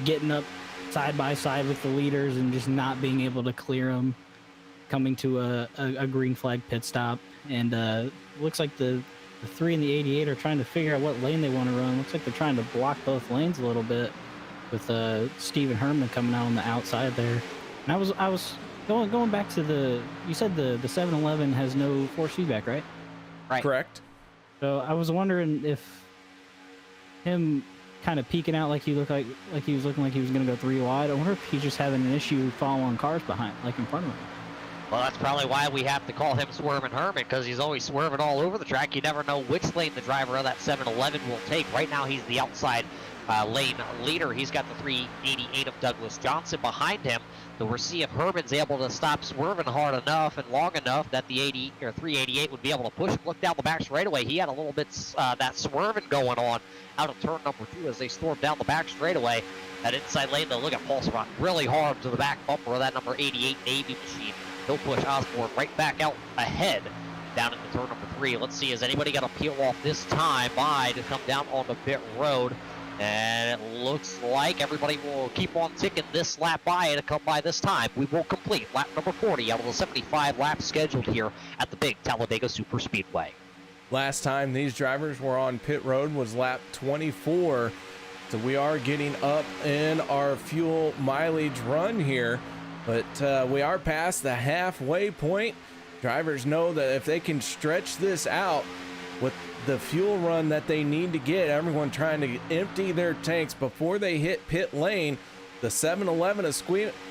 getting up side by side with the leaders and just not being able to clear them, coming to a green flag pit stop. And looks like the 3 and the 88 are trying to figure out what lane they want to run. Looks like they're trying to block both lanes a little bit with Stephen Herman coming out on the outside there. And I was going back to you said the 711 has no force feedback, right? Right. Correct. So I was wondering if him kind of peeking out like he was looking like he was going to go 3 wide. I wonder if he's just having an issue following cars behind, like in front of him. Well, that's probably why we have to call him Swervin' Herman, because he's always swerving all over the track. You never know which lane the driver of that 711 will take. Right now, he's the outside lane leader. He's got the 388 of Douglas Johnson behind him. So we'll see if Herman's able to stop swerving hard enough and long enough that the 388 would be able to push him. Look down the back straightaway. He had a little bit that swerving going on out of turn number 2 as they stormed down the back straightaway. That inside lane, though, look at Paul Servant really hard to the back bumper of that number 88 Navy machine. He'll push Osborne right back out ahead down into turn number 3. Let's see, is anybody going to peel off this time by to come down onto pit road? And it looks like everybody will keep on ticking this lap by to come by this time. We will complete lap number 40 out of the 75 laps scheduled here at the big Talladega Superspeedway. Last time these drivers were on pit road was lap 24. So we are getting up in our fuel mileage run here, but we are past the halfway point. Drivers know that if they can stretch this out with the fuel run that they need to get, everyone trying to empty their tanks before they hit pit lane. The 7-Eleven of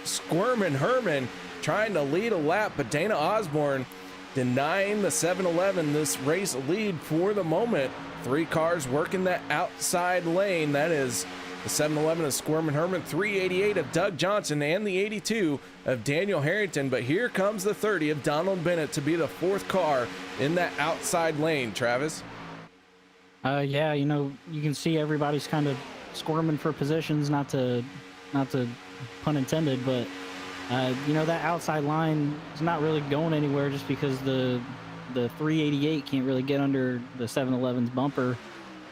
Squirmin' Herman trying to lead a lap, but Dana Osborne denying the 7-Eleven this race lead for the moment. 3 cars working that outside lane. That is the 7-Eleven of Squirmin' Herman, 388 of Doug Johnson, and the 82 of Daniel Harrington. But here comes the 30 of Donald Bennett to be the 4th car in that outside lane. Travis? Yeah, you know, you can see everybody's kind of squirming for positions, not to pun intended, but you know, that outside line is not really going anywhere just because the 388 can't really get under the 7-Eleven's bumper.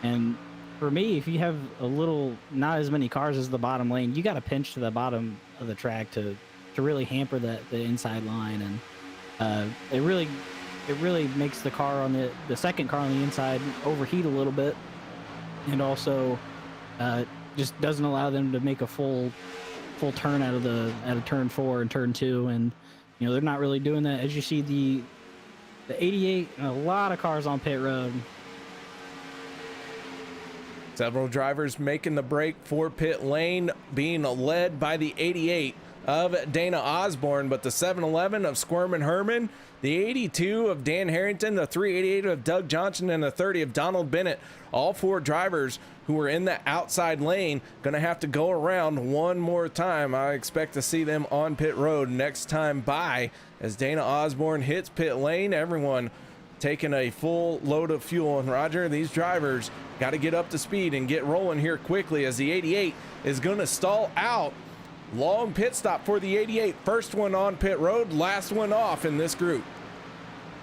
And for me, if you have not as many cars as the bottom lane, you got to pinch to the bottom of the track to really hamper the inside line, and it really makes the car on the second car on the inside overheat a little bit, and also just doesn't allow them to make a full turn out of turn 4 and turn 2, and you know, they're not really doing that. As you see, the 88, a lot of cars on pit road. Several drivers making the break for pit lane, being led by the 88 of Dana Osborne, but the 7-Eleven of Squirmin' Herman, the 82 of Dan Harrington, the 388 of Doug Johnson, and the 30 of Donald Bennett, all 4 drivers who were in the outside lane, going to have to go around one more time. I expect to see them on pit road next time by, as Dana Osborne hits pit lane. Everyone taking a full load of fuel, and Roger, these drivers got to get up to speed and get rolling here quickly, as the 88 is going to stall out. Long pit stop for the 88. First one on pit road, last one off in this group.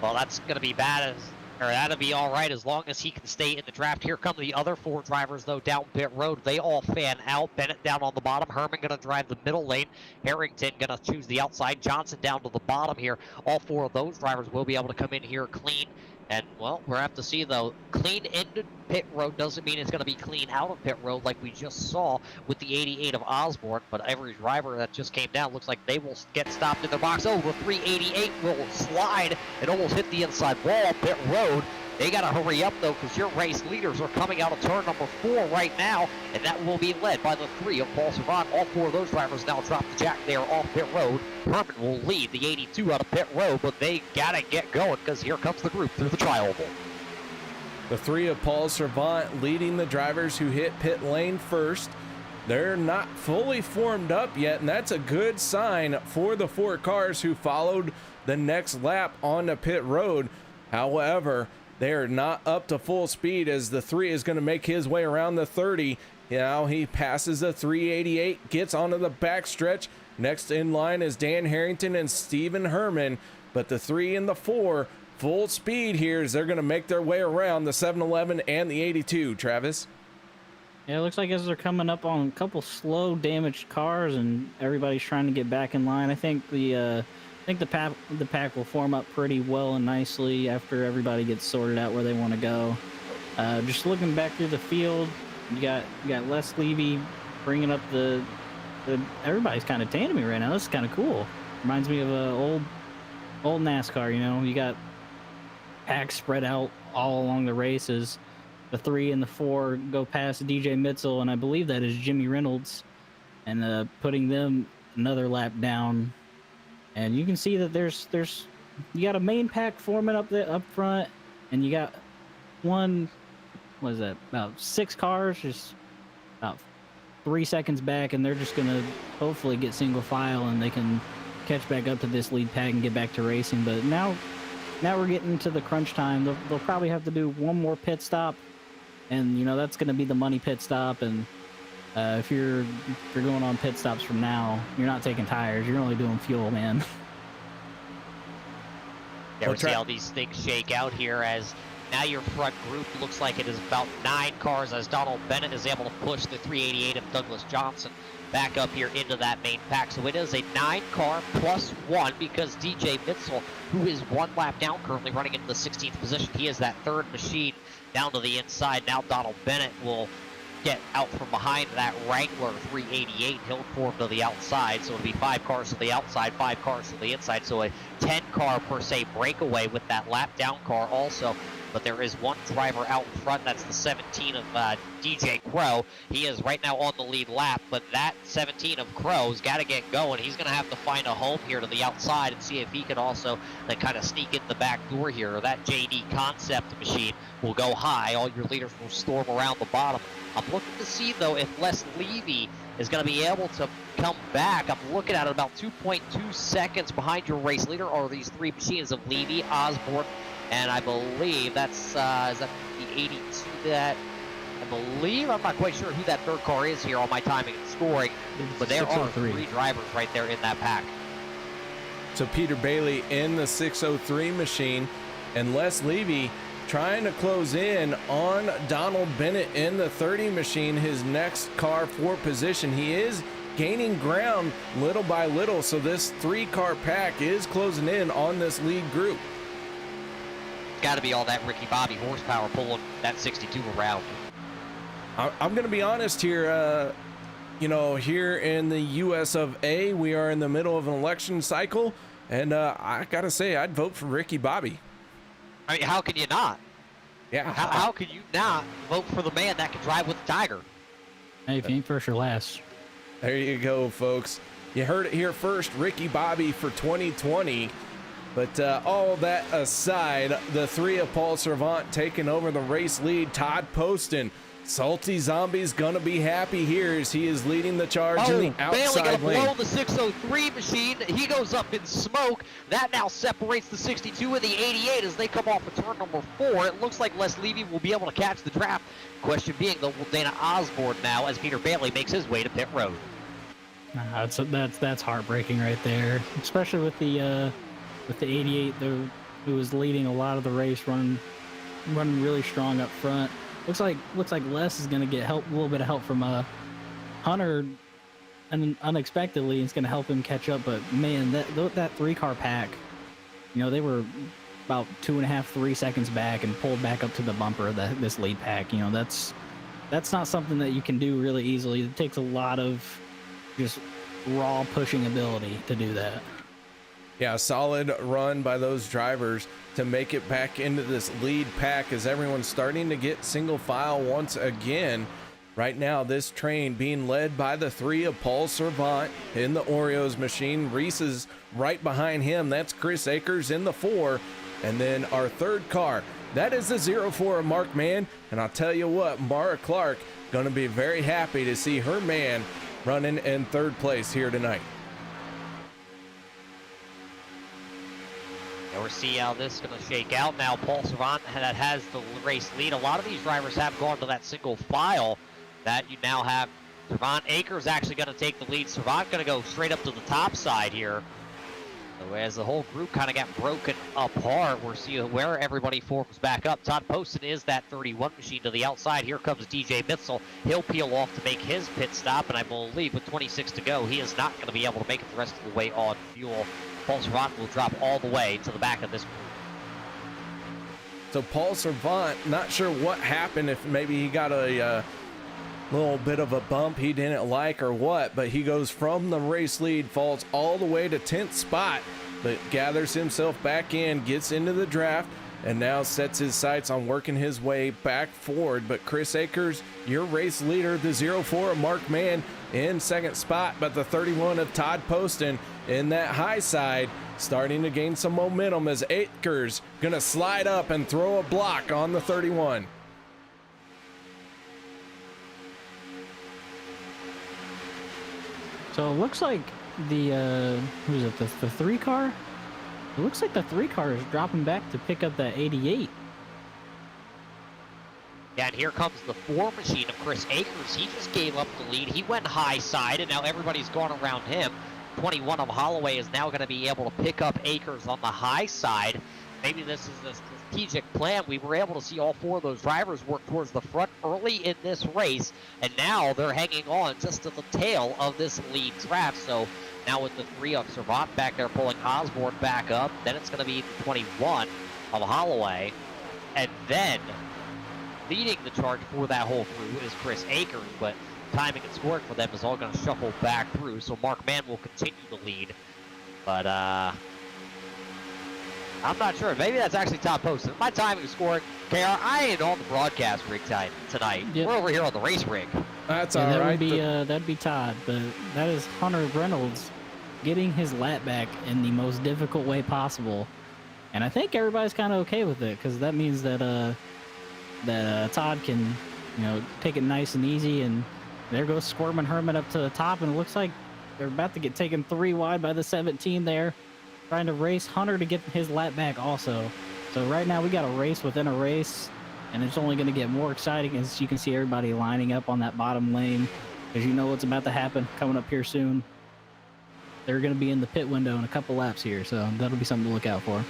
Well, that's going to be bad, or that'll be all right as long as he can stay in the draft. Here come the other 4 drivers, though, down pit road. They all fan out. Bennett down on the bottom. Herman going to drive the middle lane. Harrington going to choose the outside. Johnson down to the bottom here. All 4 of those drivers will be able to come in here clean. And, well, we'll have to see, though. Clean into pit road doesn't mean it's going to be clean out of pit road like we just saw with the 88 of Osborne. But every driver that just came down looks like they will get stopped in their box. Oh, the 388 will slide and almost hit the inside wall of pit road. They got to hurry up, though, because your race leaders are coming out of turn number 4 right now, and that will be led by the 3 of Paul Servant. All 4 of those drivers now drop the jack. They are off pit road. Herman will lead the 82 out of pit road, but they got to get going because here comes the group through the tri-oval. The 3 of Paul Servant leading the drivers who hit pit lane first. They're not fully formed up yet, and that's a good sign for the 4 cars who followed the next lap on the pit road. However, they are not up to full speed, as the 3 is going to make his way around the 30. Now he passes the 388, gets onto the back stretch. Next in line is Dan Harrington and Stephen Herman, but the 3 and the 4 full speed here as they're going to make their way around the 7-Eleven and the 82. Travis? Yeah, it looks like as they're coming up on a couple slow damaged cars and everybody's trying to get back in line. I think the pack will form up pretty well and nicely after everybody gets sorted out where they want to go. Just looking back through the field, you got Les Levy bringing up the everybody's kind of tandeming right now. This is kind of cool. Reminds me of a old NASCAR. You know, you got packs spread out all along the races. The 3 and the 4 go past DJ Mitzel, and I believe that is Jimmy Reynolds, and putting them another lap down. And you can see that there's you got a main pack forming up front, and you got about 6 cars, just about 3 seconds back, and they're just going to hopefully get single file and they can catch back up to this lead pack and get back to racing. But now we're getting to the crunch time. They'll probably have to do one more pit stop, and that's going to be the money pit stop. And if you're going on pit stops from now, you're not taking tires, you're only doing fuel, man. Yeah, we'll see how these things shake out here, as now your front group looks like it is about 9 cars, as Donald Bennett is able to push the 388 of Douglas Johnson back up here into that main pack. So it is a 9-car plus 1, because DJ Mitzel, who is 1 lap down, currently running into the 16th position. He is that 3rd machine down to the inside. Now Donald Bennett will get out from behind that Wrangler 388. He'll form to the outside, so it'll be 5 cars to the outside, 5 cars to the inside. So a 10-car per se breakaway with that lap down car also. But there is one driver out in front. That's the 17 of DJ Crow. He is right now on the lead lap, but that 17 of Crow's got to get going. He's going to have to find a home here to the outside and see if he can also then kind of sneak in the back door here. Or that JD Concept machine will go high. All your leaders will storm around the bottom. I'm looking to see, though, if Les Levy is going to be able to come back. I'm looking at it about 2.2 seconds behind your race leader are these 3 machines of Levy, Osborne, and I believe that's, is that the 82 that, I believe, I'm not quite sure who that 3rd car is here on my timing and scoring, but there are 3 drivers right there in that pack. So Peter Bailey in the 603 machine, and Les Levy trying to close in on Donald Bennett in the 30 machine, his next car for position. He is gaining ground little by little, so this 3-car pack is closing in on this lead group. Got to be all that Ricky Bobby horsepower pulling that 62 around. I'm going to be honest here. Here in the US of A, we are in the middle of an election cycle, and I got to say, I'd vote for Ricky Bobby. I mean, how can you not? Yeah. How can you not vote for the man that can drive with the Tiger? Hey, if you ain't first or last. There you go, folks. You heard it here first, Ricky Bobby for 2020. But all that aside, the 3 of Paul Servant taking over the race lead. Todd Poston, Salty Zombie's gonna be happy here as he is leading the charge in the outside Bailey lane. gonna blow the 603 machine. He goes up in smoke. That now separates the 62 and the 88 as they come off of turn number 4. It looks like Les Levy will be able to catch the draft. Question being, though, will Dana Osborne now as Peter Bailey makes his way to pit road. That's heartbreaking right there, especially with the 88, who was leading a lot of the race, running really strong up front. Looks like Les is going to get a little bit of help from Hunter, and unexpectedly it's going to help him catch up. But man, that 3-car pack, they were about 2.5-3 seconds back and pulled back up to the bumper of this lead pack. That's not something that you can do really easily. It takes a lot of just raw pushing ability to do that. Yeah, solid run by those drivers to make it back into this lead pack as everyone's starting to get single file once again. Right now, this train being led by the 3 of Paul Servant in the Oreos machine. Reese is right behind him. That's Chris Akers in the 4. And then our 3rd car, that is the 04 of Mark Mann. And I'll tell you what, Mara Clark going to be very happy to see her man running in 3rd place here tonight. We'll see how this is going to shake out now. Paul Servant that has the race lead. A lot of these drivers have gone to that single file that you now have. Servant Akers actually going to take the lead. Servant going to go straight up to the top side here. So as the whole group kind of got broken apart, we're seeing where everybody forms back up. Todd Poston is that 31 machine to the outside. Here comes DJ Mitzel. He'll peel off to make his pit stop, and I believe with 26 to go, he is not going to be able to make it the rest of the way on fuel. Paul Servant will drop all the way to the back of this group. So Paul Servant, not sure what happened, if maybe he got a little bit of a bump he didn't like or what, but he goes from the race lead, falls all the way to 10th spot, but gathers himself back in, gets into the draft, and now sets his sights on working his way back forward. But Chris Akers, your race leader, the 04 of Mark Mann in 2nd spot, but the 31 of Todd Poston in that high side, starting to gain some momentum as Akers gonna slide up and throw a block on the 31. So it looks like the who's it? The 3 car. It looks like the 3 car is dropping back to pick up that 88. Yeah, and here comes the 4 machine of Chris Akers. He just gave up the lead. He went high side, and now everybody's gone around him. 21 of Holloway is now going to be able to pick up Akers on the high side. Maybe this is a strategic plan. We were able to see all 4 of those drivers work towards the front early in this race, and now they're hanging on just to the tail of this lead draft. So now with the 3 of Servant back there pulling Osborne back up, then it's going to be the 21 of Holloway, and then leading the charge for that whole crew is Chris Akers, but timing and scoring for them is all going to shuffle back through, so Mark Mann will continue to lead. But I'm not sure. Maybe that's actually Todd Poston. My timing and scoring, KR, I ain't on the broadcast rig tonight. Yep. We're over here on the race rig. That's Yeah, all that right. would be that'd be Todd, but that is Hunter Reynolds getting his lap back in the most difficult way possible, and I think everybody's kind of okay with it because that means that Todd can, take it nice and easy. And there goes Squirm and Herman up to the top, and it looks like they're about to get taken 3 wide by the 17 there, trying to race Hunter to get his lap back also. So right now we got a race within a race, and it's only going to get more exciting as you can see everybody lining up on that bottom lane, because you know what's about to happen coming up here soon. They're going to be in the pit window in a couple laps here, so that'll be something to look out for.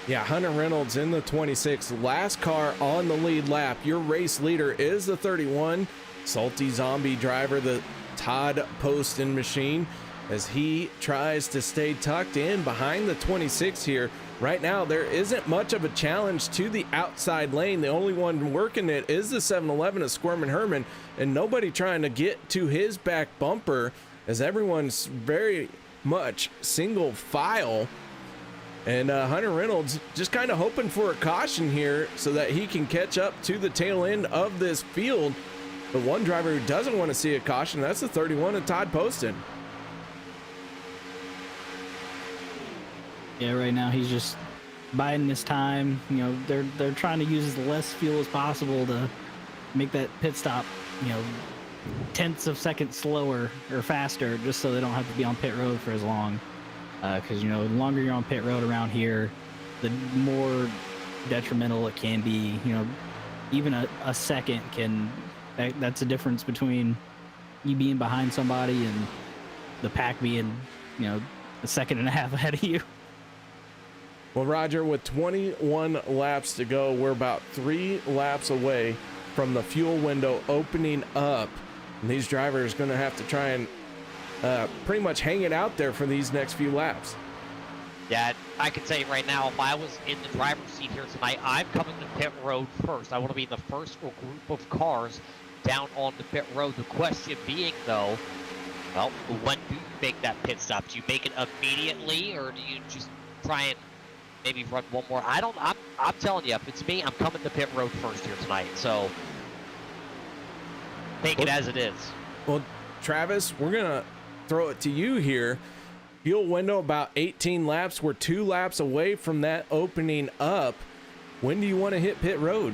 Yeah, Hunter Reynolds in the 26, last car on the lead lap. Your race leader is the 31, Salty Zombie driver, the Todd Poston machine, as he tries to stay tucked in behind the 26 here. Right now, there isn't much of a challenge to the outside lane. The only one working it is the 7-Eleven of Squirmin' Herman, and nobody trying to get to his back bumper, as everyone's very much single file. And Hunter Reynolds just kind of hoping for a caution here so that he can catch up to the tail end of this field. But one driver who doesn't want to see a caution, that's the 31 of Todd Poston. Yeah, right now he's just biding his time. They're trying to use as less fuel as possible to make that pit stop, tenths of seconds slower or faster, just so they don't have to be on pit road for as long. Because the longer you're on pit road around here, the more detrimental it can be. Even a second can. That's the difference between you being behind somebody and the pack being, a second and a half ahead of you. Well, Roger, with 21 laps to go, we're about 3 laps away from the fuel window opening up. And these drivers are going to have to try and pretty much hang it out there for these next few laps. Yeah, I can tell you right now, if I was in the driver's seat here tonight, I'm coming to pit road first. I want to be the first group of cars down on the pit road. The question being, though, well, when do you make that pit stop? Do you make it immediately, or do you just try and maybe run one more? I'm telling you, if it's me, I'm coming to pit road first here tonight. So take it as it is. Well, Travis, we're going to throw it to you here. Fuel window about 18 laps. We're 2 laps away from that opening up. When do you want to hit pit road?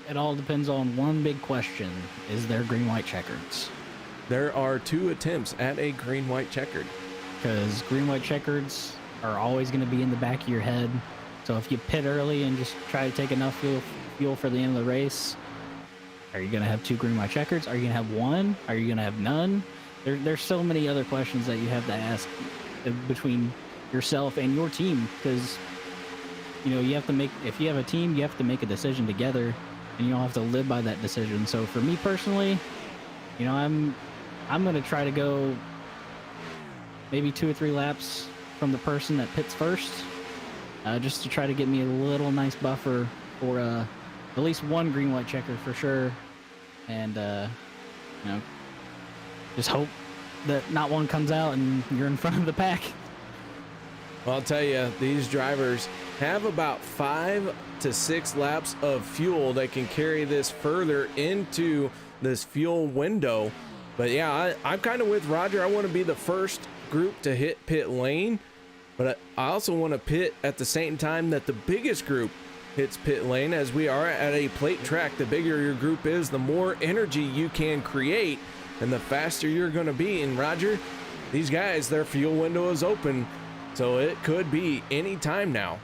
It all depends on one big question. Is there green-white checkers? There are 2 attempts at a green-white checkered. Because green-white checkers are always going to be in the back of your head. So if you pit early and just try to take enough fuel for the end of the race, are you going to have 2 green-white checkers? Are you going to have 1? Are you going to have none? There's so many other questions that you have to ask between yourself and your team, because you have to make, if you have a team, you have to make a decision together, and you don't have to live by that decision. So for me personally, I'm going to try to go maybe 2 or 3 laps from the person that pits first, just to try to get me a little nice buffer for at least 1 green-white checker for sure, and just hope that not one comes out and you're in front of the pack. Well, I'll tell you, these drivers have about 5 to 6 laps of fuel that can carry this further into this fuel window. But yeah, I'm kind of with Roger. I want to be the first group to hit pit lane, but I also want to pit at the same time that the biggest group hits pit lane. As we are at a plate track, the bigger your group is, the more energy you can create. and the faster you're going to be. And Roger, these guys, their fuel window is open, so it could be any time now.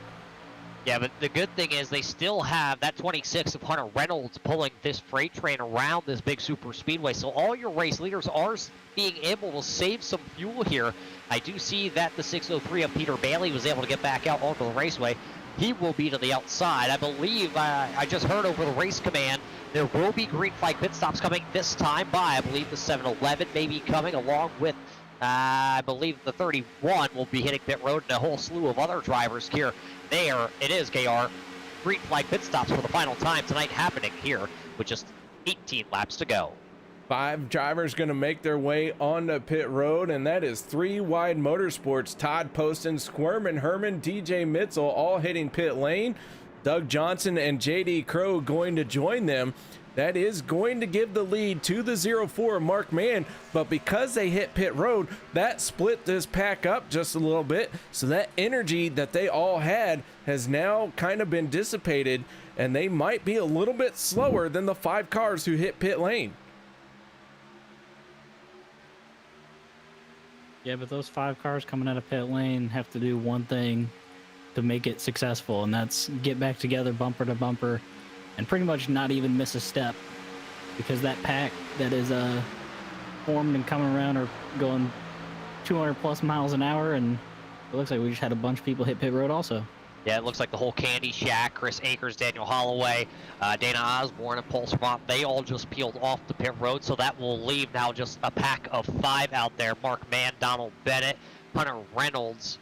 Yeah, but the good thing is they still have that 26 of Hunter Reynolds pulling this freight train around this big super speedway. So all your race leaders are being able to save some fuel here. I do see that the 603 of Peter Bailey was able to get back out onto the raceway. He will be to the outside. I believe, I just heard over the race command, there will be green flag pit stops coming this time by. I believe the 711 may be coming along with, I believe the 31 will be hitting pit road and a whole slew of other drivers here. There it is, KR. Green flag pit stops for the final time tonight happening here with just 18 laps to go. 5 drivers going to make their way onto pit road, and that is 3 Wide Motorsports. Todd Poston, Squirmin Herman, DJ Mitzel all hitting pit lane. Doug Johnson and JD Crow going to join them. That is going to give the lead to the 04 Mark Mann, but because they hit pit road, that split this pack up just a little bit. So that energy that they all had has now kind of been dissipated, and they might be a little bit slower than the 5 cars who hit pit lane. Yeah, but those 5 cars coming out of pit lane have to do one thing to make it successful, and that's get back together bumper to bumper and pretty much not even miss a step, because that pack that is formed and coming around are going 200 plus miles an hour, and it looks like we just had a bunch of people hit pit road also. Yeah, it looks like the whole Candy Shack, Chris Akers, Daniel Holloway, Dana Osborne, and Paul Servant, they all just peeled off the pit road, so that will leave now just a pack of 5 out there. Mark Mann, Donald Bennett, Hunter Reynolds,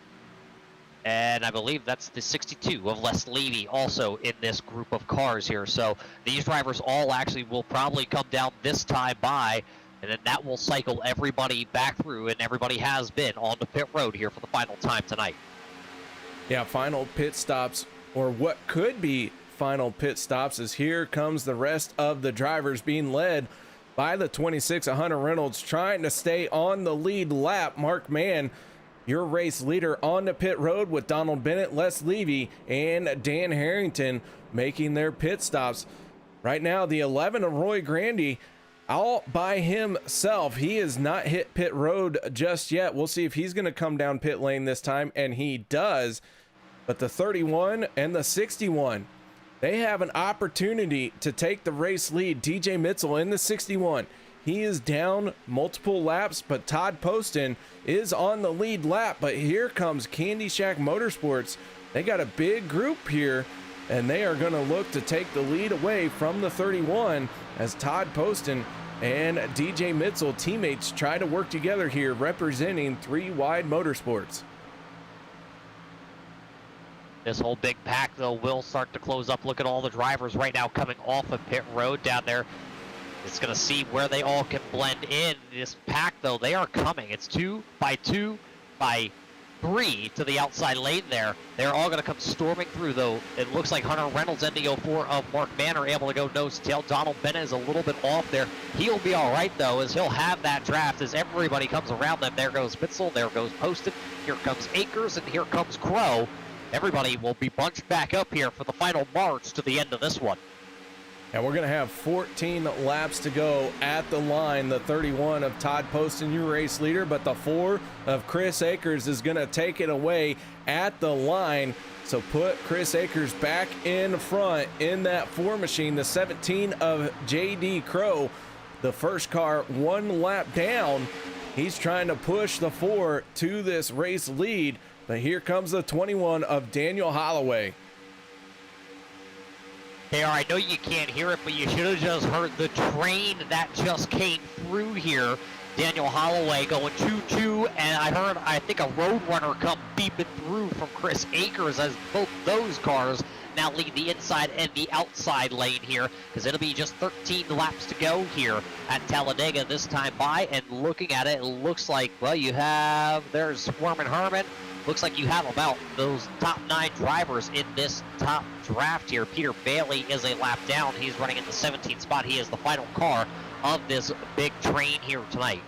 and I believe that's the 62 of Les Levy also in this group of cars here. So these drivers all actually will probably come down this time by, and then that will cycle everybody back through, and everybody has been on the pit road here for the final time tonight. Yeah, final pit stops, or what could be final pit stops, as here comes the rest of the drivers being led by the 26 of Hunter Reynolds, trying to stay on the lead lap. Mark Mann, your race leader, on the pit road with Donald Bennett, Les Levy, and Dan Harrington making their pit stops. Right now, the 11 of Roy Grandy all by himself. He has not hit pit road just yet. We'll see if he's going to come down pit lane this time, and he does. But the 31 and the 61, they have an opportunity to take the race lead. DJ Mitzel in the 61. He is down multiple laps, but Todd Poston is on the lead lap. But here comes Candy Shack Motorsports. They got a big group here, and they are going to look to take the lead away from the 31 as Todd Poston and DJ Mitzel, teammates, try to work together here, representing 3 Wide Motorsports. This whole big pack, though, will start to close up. Look at all the drivers right now coming off of pit road down there. It's going to see where they all can blend in. This pack, though, they are coming. It's 2 by 2 by 3 to the outside lane there. They're all going to come storming through, though. It looks like Hunter Reynolds and the 04 of Mark Mann are able to go nose to tail. Donald Bennett is a little bit off there. He'll be all right, though, as he'll have that draft as everybody comes around them. There goes Mitzel, there goes Poston, here comes Akers, and here comes Crow. Everybody will be bunched back up here for the final march to the end of this one. And we're going to have 14 laps to go at the line. The 31 of Todd Poston, your race leader, but the 4 of Chris Akers is going to take it away at the line. So put Chris Akers back in front in that 4 machine. The 17 of JD Crow, the first car 1 lap down. He's trying to push the 4 to this race lead. But here comes the 21 of Daniel Holloway. KR, I know you can't hear it, but you should have just heard the train that just came through here. Daniel Holloway going 2-2, and I think a Roadrunner come beeping through from Chris Akers, as both those cars now lead the inside and the outside lane here, because it'll be just 13 laps to go here at Talladega this time by. And looking at it, it looks like, well, there's Squirmin Herman. Looks like you have about those top 9 drivers in this top draft here. Peter Bailey is a lap down. He's running in the 17th spot. He is the final car of this big train here tonight.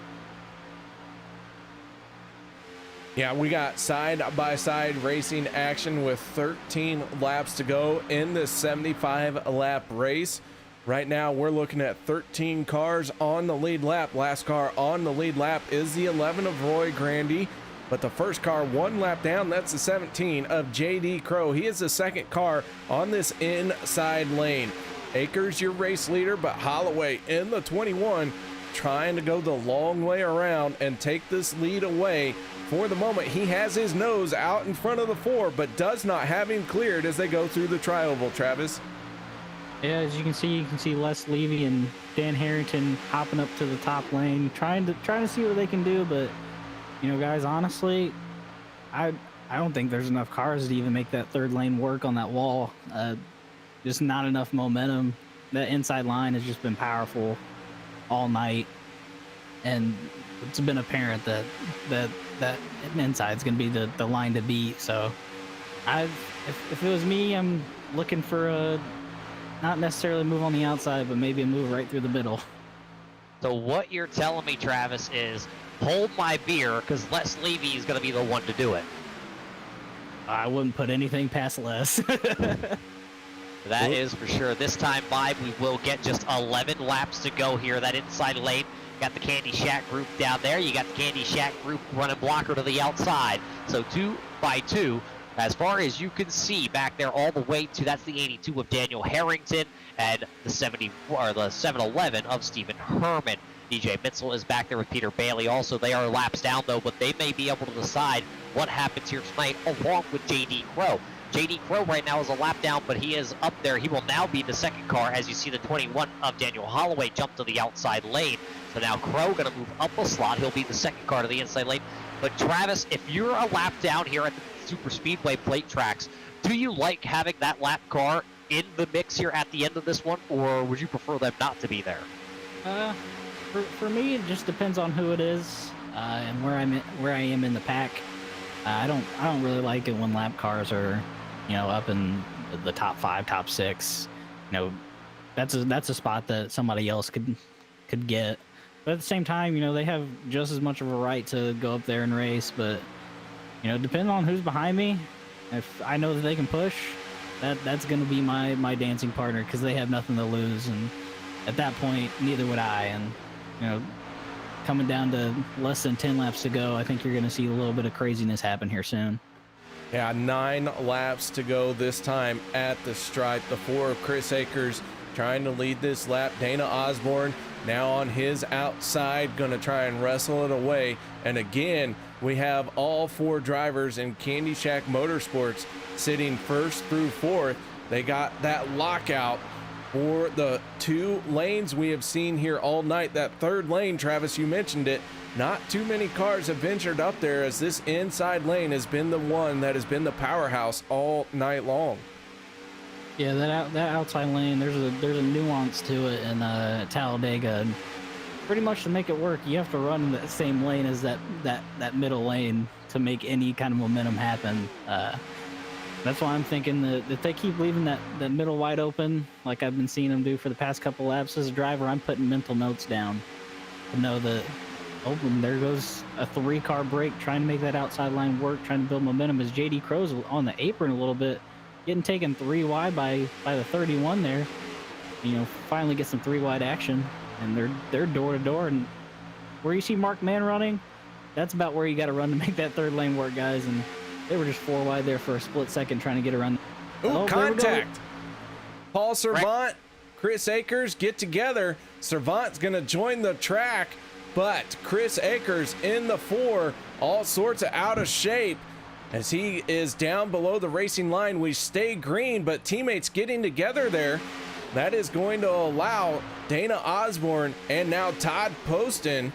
Yeah, we got side-by-side racing action with 13 laps to go in this 75-lap race. Right now, we're looking at 13 cars on the lead lap. Last car on the lead lap is the 11 of Roy Grandy, but the first car one lap down, that's the 17 of JD Crow. He is the second car on this inside lane. Akers, your race leader, but Holloway in the 21 trying to go the long way around and take this lead away. For the moment, he has his nose out in front of the 4, but does not have him cleared as they go through the tri-oval, Travis. Yeah, as you can see Les Levy and Dan Harrington hopping up to the top lane, trying to see what they can do. But you know, guys, honestly, I don't think there's enough cars to even make that third lane work on that wall. Just not enough momentum. That inside line has just been powerful all night, and it's been apparent that inside is going to be the line to beat. So, if it was me, I'm looking for a not necessarily move on the outside, but maybe a move right through the middle. So what you're telling me, Travis, is hold my beer because Les Levy is going to be the one to do it. I wouldn't put anything past Les. That is for sure. This time by, we will get just 11 laps to go here. That inside lane, got the Candy Shack group down there. You got the Candy Shack group running blocker to the outside. So 2 by 2. As far as you can see back there all the way to, that's the 82 of Daniel Harrington and the 711 of Stephen Herman. DJ Mitzel is back there with Peter Bailey. Also, they are laps down though, but they may be able to decide what happens here tonight along with JD Crow. JD Crow right now is a lap down, but he is up there. He will now be the second car as you see the 21 of Daniel Holloway jump to the outside lane. So now Crow going to move up a slot. He'll be the second car to the inside lane. But Travis, if you're a lap down here at the Superspeedway plate tracks, do you like having that lap car in the mix here at the end of this one, or would you prefer them not to be there? For me, it just depends on who it is and where I am in the pack. I don't really like it when lap cars are, you know, up in the top 5, top 6. You know, that's a spot that somebody else could get. But at the same time, you know, they have just as much of a right to go up there and race. But you know, depending on who's behind me, if I know that they can push, that's going to be my dancing partner because they have nothing to lose. And at that point, neither would I. And you know, coming down to less than 10 laps to go, I think you're going to see a little bit of craziness happen here soon. Yeah, 9 laps to go this time at the stripe. The 4 of Chris Akers trying to lead this lap. Dana Osborne now on his outside, going to try and wrestle it away. And again, we have all 4 drivers in Candy Shack Motorsports sitting first through 4th. They got that lockout for the 2 lanes we have seen here all night. That third lane, Travis, you mentioned it. Not too many cars have ventured up there as this inside lane has been the one that has been the powerhouse all night long. Yeah, that outside lane, there's a nuance to it in Talladega. And pretty much to make it work, you have to run in the same lane as that middle lane to make any kind of momentum happen. That's why I'm thinking that if they keep leaving that middle wide open, like I've been seeing them do for the past couple laps as a driver, I'm putting mental notes down to know that, oh, there goes a 3-car break, trying to make that outside line work, trying to build momentum as JD Crow's on the apron a little bit, getting taken 3 wide by the 31 there. You know, finally get some 3 wide action, and they're door to door. And where you see Mark Mann running, that's about where you got to run to make that third lane work, guys. And they were just 4 wide there for a split second trying to get around. Ooh, contact. Paul Servant, Chris Akers get together. Servant's going to join the track, but Chris Akers in the 4, all sorts of out of shape as he is down below the racing line. We stay green, but teammates getting together there. That is going to allow Dana Osborne and now Todd Poston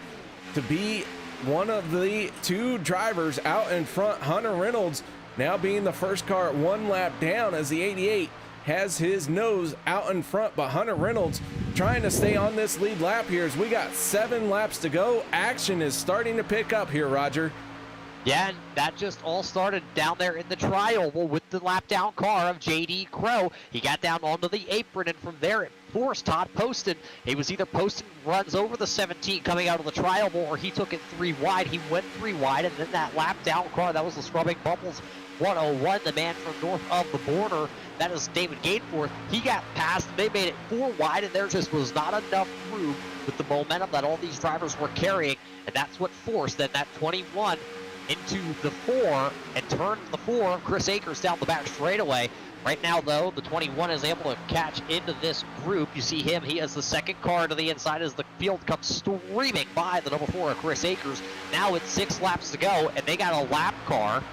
to be one of the 2 drivers out in front. Hunter Reynolds now being the first car 1 lap down as the 88 has his nose out in front, but Hunter Reynolds trying to stay on this lead lap here as we got 7 laps to go. Action is starting to pick up here, Roger. Yeah, and that just all started down there in the tri-oval with the lap down car of JD Crow. He got down onto the apron, and from there it forced Todd Poston. It was either Poston runs over the 17 coming out of the tri-oval, or he took it 3 wide. He went 3 wide, and then that lap down car, that was the Scrubbing Bubbles 101, the man from north of the border. That is David Gateforth. He got past, they made it 4 wide, and there just was not enough room with the momentum that all these drivers were carrying, and that's what forced then that 21 into the 4 and turned the 4, Chris Akers down the back straightaway. Right now, though, the 21 is able to catch into this group. You see him, he has the second car to the inside as the field comes streaming by the number 4 of Chris Akers. Now it's 6 laps to go, and they got a lap car.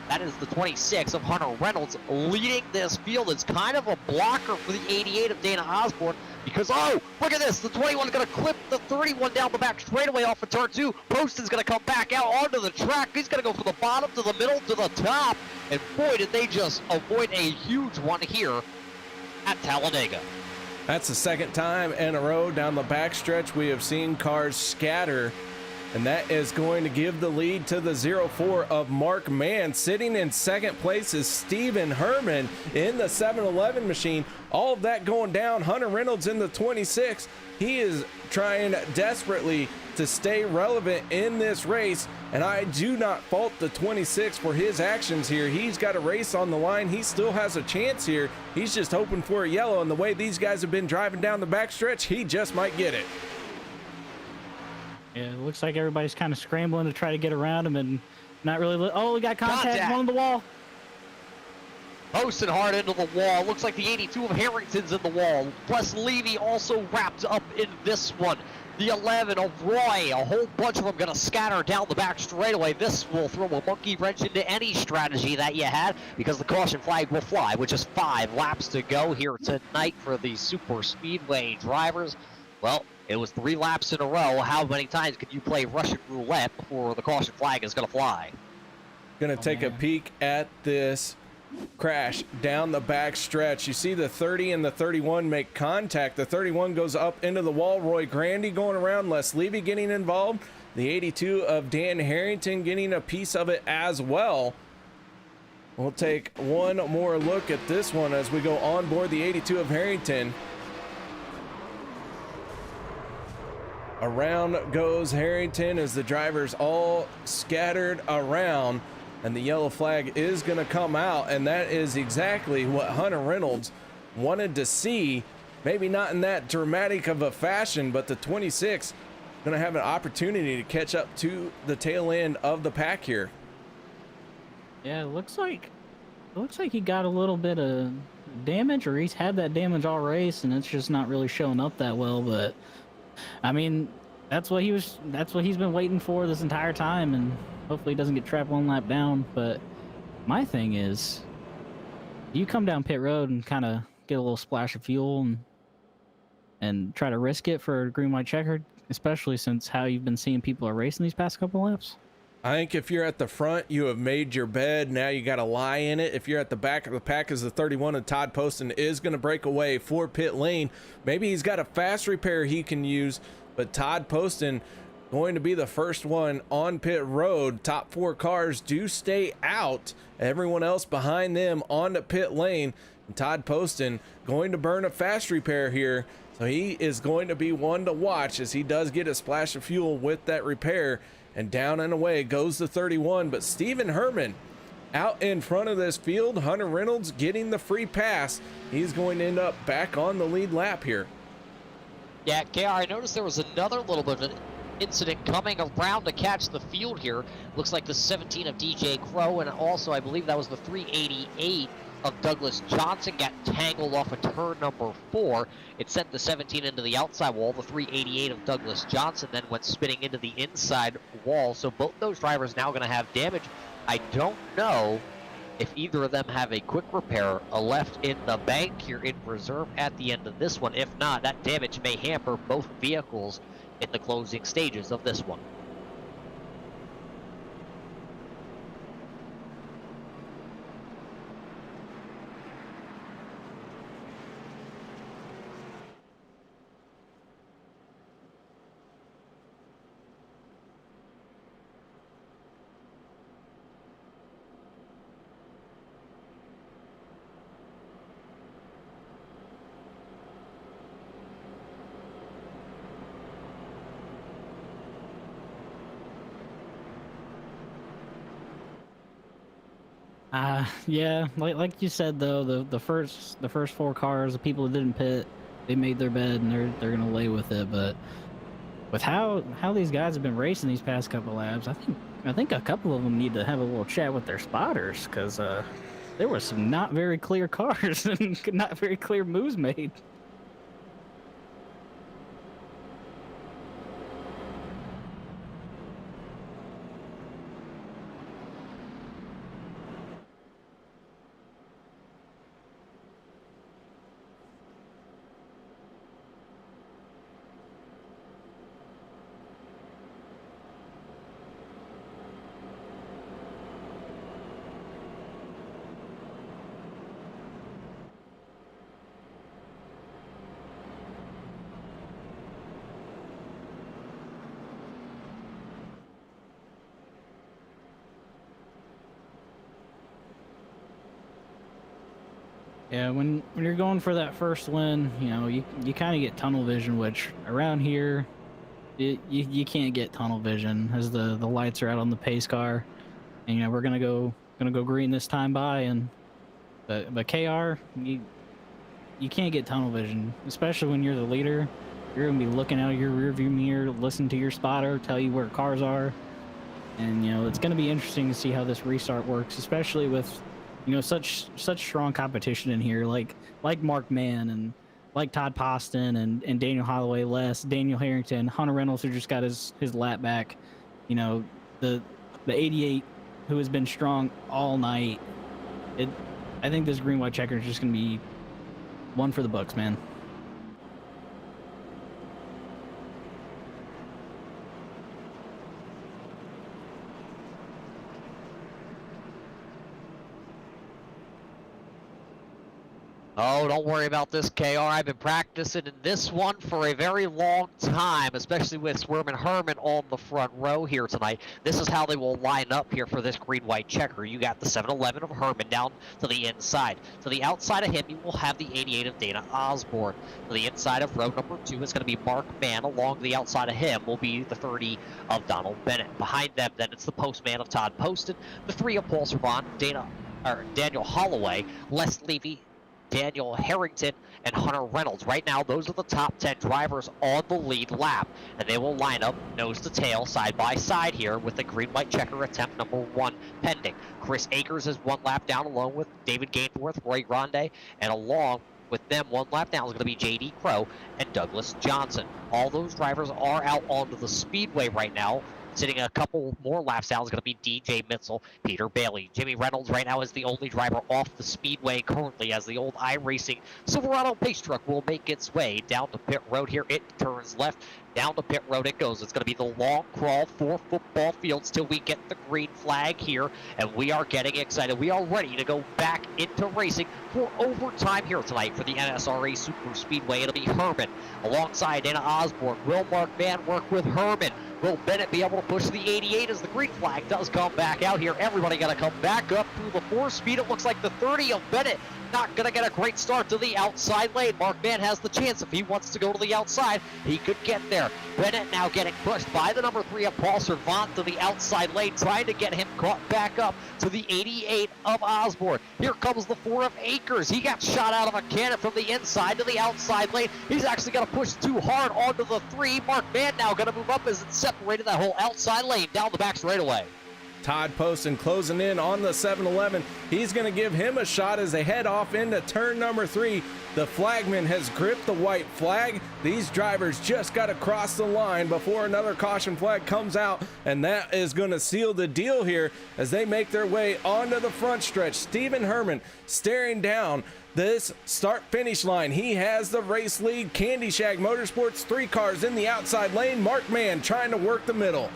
That is the 26 of Hunter Reynolds leading this field. It's kind of a blocker for the 88 of Dana Osborne because, oh, look at this. The 21 is going to clip the 31 down the back straightaway off of turn 2. Poston's going to come back out onto the track. He's going to go from the bottom to the middle to the top. And boy, did they just avoid a huge one here at Talladega. That's the second time in a row down the backstretch we have seen cars scatter. And that is going to give the lead to the 04 of Mark Mann. Sitting in second place is Stephen Herman in the 7-Eleven machine. All of that going down. Hunter Reynolds in the 26. He is trying desperately to stay relevant in this race. And I do not fault the 26 for his actions here. He's got a race on the line. He still has a chance here. He's just hoping for a yellow. And the way these guys have been driving down the backstretch, he just might get it. Yeah, it looks like everybody's kind of scrambling to try to get around him and not really. Oh, we got contact on the wall. Posting hard into the wall. Looks like the 82 of Harrington's in the wall. Plus Levy also wrapped up in this one. The 11 of Roy. A whole bunch of them going to scatter down the back straightaway. This will throw a monkey wrench into any strategy that you had because the caution flag will fly with just 5 laps to go here tonight for the Super Speedway drivers. Well, it was 3 laps in a row. How many times could you play Russian roulette before the caution flag is going to fly? Going to take a peek at this crash down the back stretch. You see the 30 and the 31 make contact. The 31 goes up into the wall. Roy Grandy going around. Les Levy getting involved. The 82 of Dan Harrington getting a piece of it as well. We'll take one more look at this one as we go on board the 82 of Harrington. Around goes Harrington as the drivers all scattered around, and the yellow flag is going to come out, and that is exactly what Hunter Reynolds wanted to see. Maybe not in that dramatic of a fashion, but the 26 going to have an opportunity to catch up to the tail end of the pack here. Yeah, it looks like he got a little bit of damage, or he's had that damage all race, and it's just not really showing up that well, but I mean, that's what he's been waiting for this entire time, and hopefully he doesn't get trapped 1 lap down. But my thing is, you come down pit road and kind of get a little splash of fuel and try to risk it for a green white checkered, especially since how you've been seeing people are racing these past couple laps. I think if you're at the front, you have made your bed. Now you got to lie in it. If you're at the back of the pack as the 31 and Todd Poston is going to break away for pit lane. Maybe he's got a fast repair he can use, but Todd Poston going to be the first one on pit road. Top 4 cars do stay out. Everyone else behind them on the pit lane. And Todd Poston going to burn a fast repair here. So he is going to be one to watch as he does get a splash of fuel with that repair. And down and away goes the 31, but Stephen Herman out in front of this field. Hunter Reynolds getting the free pass. He's going to end up back on the lead lap here. Yeah, KR, I noticed there was another little bit of an incident coming around to catch the field here. Looks like the 17 of DJ Crow, and also I believe that was the 388 of Douglas Johnson got tangled off of turn number 4. It sent the 17 into the outside wall. The 388 of Douglas Johnson then went spinning into the inside wall. So both those drivers now going to have damage. I don't know if either of them have a quick repair left in the bank here in reserve at the end of this one. If not, that damage may hamper both vehicles in the closing stages of this one. Yeah, like you said though, the first 4 cars, the people that didn't pit, they made their bed and they're gonna lay with it. But with how these guys have been racing these past couple laps, I think a couple of them need to have a little chat with their spotters, because there were some not very clear cars and not very clear moves made. Yeah, when you're going for that first win, you know, you kind of get tunnel vision, which around here, you can't get tunnel vision as the lights are out on the pace car, and you know we're gonna go green this time by, and but KR, you can't get tunnel vision, especially when you're the leader. You're gonna be looking out of your rearview mirror, listen to your spotter tell you where cars are, and you know it's gonna be interesting to see how this restart works, especially with, you know, such strong competition in here, like Mark Mann and like Todd Poston and Daniel Holloway, Daniel Harrington, Hunter Reynolds, who just got his lap back. You know, the 88, who has been strong all night. I think this green white checker is just gonna be one for the books, man. Oh, don't worry about this, KR. I've been practicing in this one for a very long time, especially with Swerman Herman on the front row here tonight. This is how they will line up here for this green-white checker. You got the 711 of Herman down to the inside. To the outside of him, you will have the 88 of Dana Osborne. To the inside of row number 2 is going to be Mark Mann. Along the outside of him will be the 30 of Donald Bennett. Behind them, then, it's the postman of Todd Poston, the 3 of Paul Servant, Daniel Holloway, Les Levy, Daniel Harrington, and Hunter Reynolds. Right now, those are the top 10 drivers on the lead lap, and they will line up nose to tail, side by side here with the green-white checker attempt number 1 pending. Chris Akers is 1 lap down along with David Gainforth, Roy Grande, and along with them 1 lap down is going to be J.D. Crow and Douglas Johnson. All those drivers are out onto the speedway right now. Sitting a couple more laps down is going to be DJ Mitchell, Peter Bailey. Jimmy Reynolds right now is the only driver off the speedway currently, as the old iRacing Silverado pace truck will make its way down to pit road here. It turns left. Down the pit road it goes. It's going to be the long crawl for football fields till we get the green flag here, and we are getting excited. We are ready to go back into racing for overtime here tonight for the NSRA Super Speedway. It'll be Herman alongside Dana Osborne. Will Mark Mann work with Herman? Will Bennett be able to push the 88 as the green flag does come back out here? Everybody got to come back up through the 4-speed. It looks like the 30 of Bennett not going to get a great start to the outside lane. Mark Mann has the chance. If he wants to go to the outside, he could get there. Bennett now getting pushed by the number 3 of Paul Servant to the outside lane, trying to get him caught back up to the 88 of Osborne. Here comes the 4 of Akers. He got shot out of a cannon from the inside to the outside lane. He's actually going to push too hard onto the 3. Mark Mann now going to move up as it separated that whole outside lane down the back straightaway. Todd Poston closing in on the 711. He's going to give him a shot as they head off into turn number 3. The flagman has gripped the white flag. These drivers just got to cross the line before another caution flag comes out, and that is going to seal the deal here as they make their way onto the front stretch. Stephen Herman staring down this start-finish line. He has the race lead. Candy Shag Motorsports, 3 cars in the outside lane. Mark Mann trying to work the middle.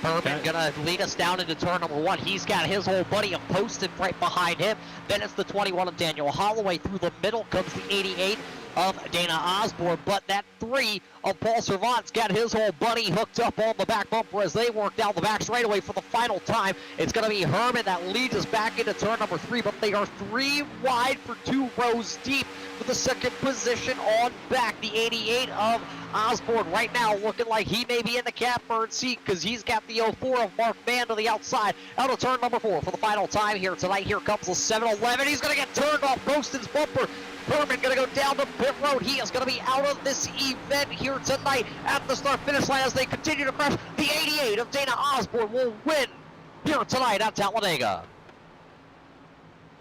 Herman gonna lead us down into turn number 1. He's got his whole buddy of Poston right behind him. Then it's the 21 of Daniel Holloway. Through the middle comes the 88 of Dana Osborne, but that 3 of Paul Servant's got his whole buddy hooked up on the back bumper as they work down the back straightaway for the final time. It's going to be Herman that leads us back into turn number 3, but they are 3 wide for 2 rows deep for the second position on back. The 88 of Osborne right now looking like he may be in the catbird seat because he's got the 04 of Mark Mann to the outside. Out of turn number 4 for the final time here tonight. Here comes the 7-11. He's going to get turned off Poston's bumper. Herman going to go down the pit road. He is going to be out of this event here tonight at the start-finish line as they continue to crash. The 88 of Dana Osborne will win here tonight at Talladega.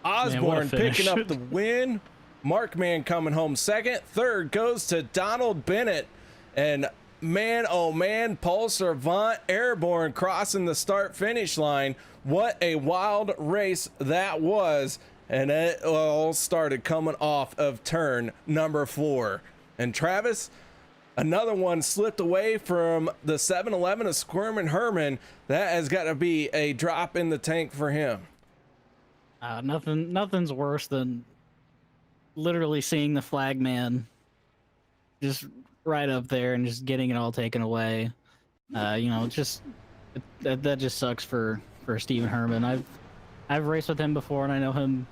Osborne picking up the win. Mark Mann coming home second. Third goes to Donald Bennett. And man, oh man, Paul Servant airborne crossing the start-finish line. What a wild race that was. And it all started coming off of turn number 4. And Travis, another one slipped away from the 7-11 of Squirmin' Herman. That has got to be a drop in the tank for him. Nothing's worse than literally seeing the flag man just right up there and just getting it all taken away. That just sucks for Stephen Herman. I've raced with him before and I know him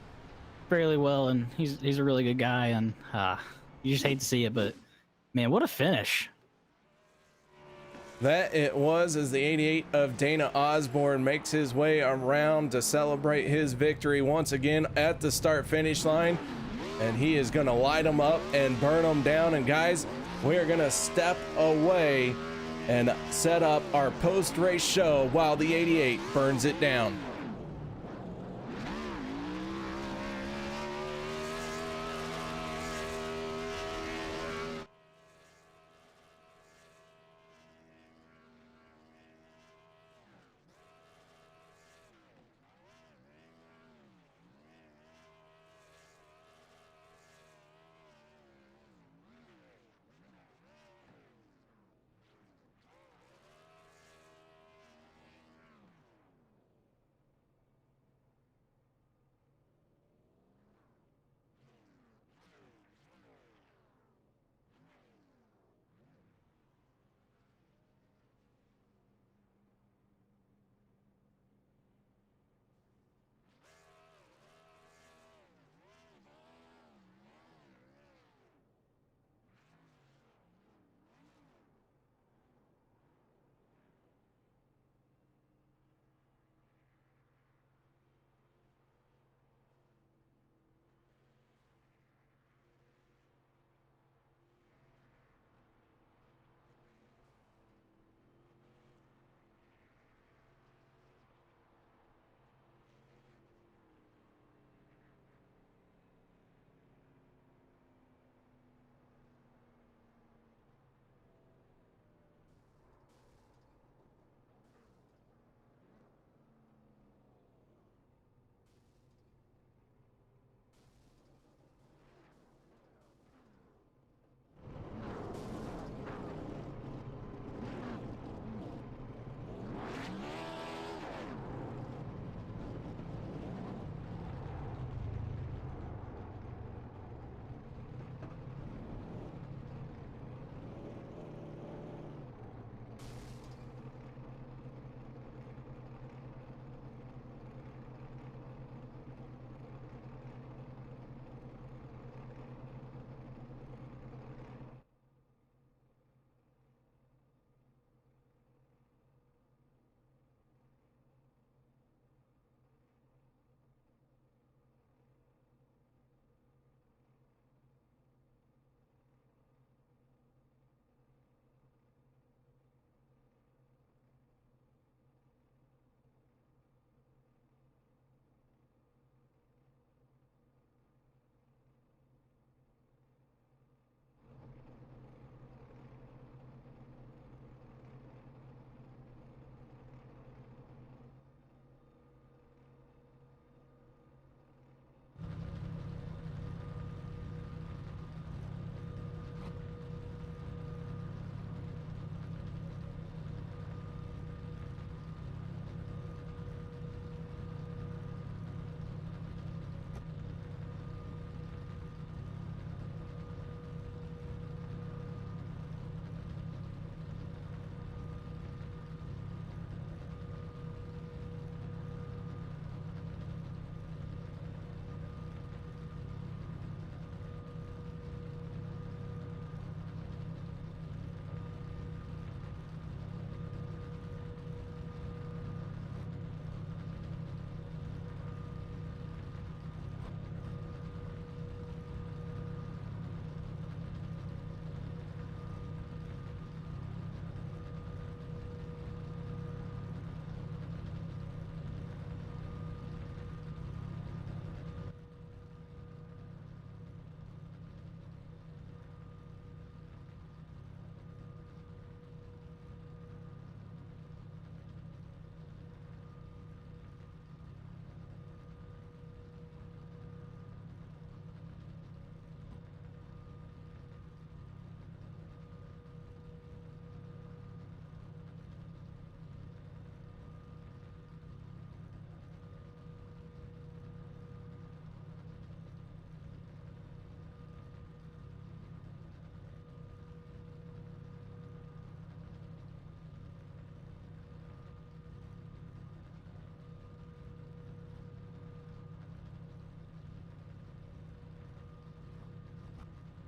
fairly well, and he's a really good guy, and you just hate to see it, but man, what a finish. That it was, as the 88 of Dana Osborne makes his way around to celebrate his victory once again at the start-finish line. And he is going to light them up and burn them down. And guys, we are going to step away and set up our post-race show while the 88 burns it down.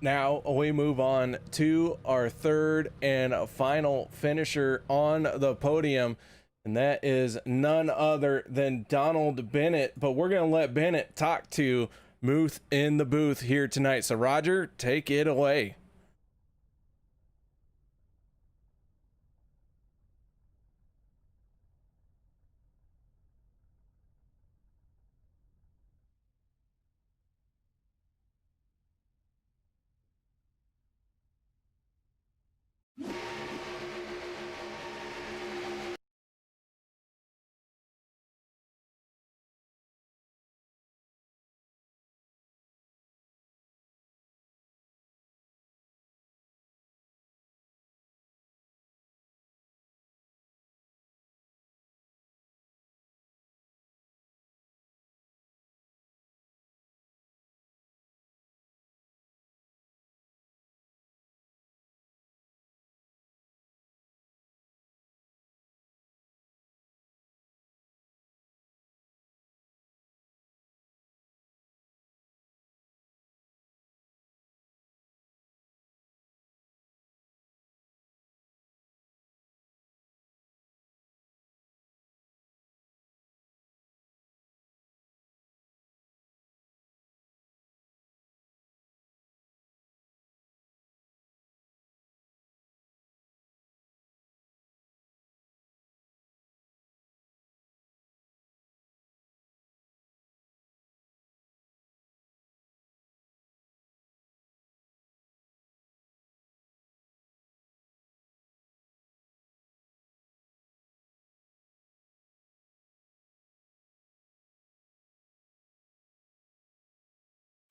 Now we move on to our third and final finisher on the podium, and that is none other than Donald Bennett. But we're going to let Bennett talk to Muth in the booth here tonight. So Roger, take it away.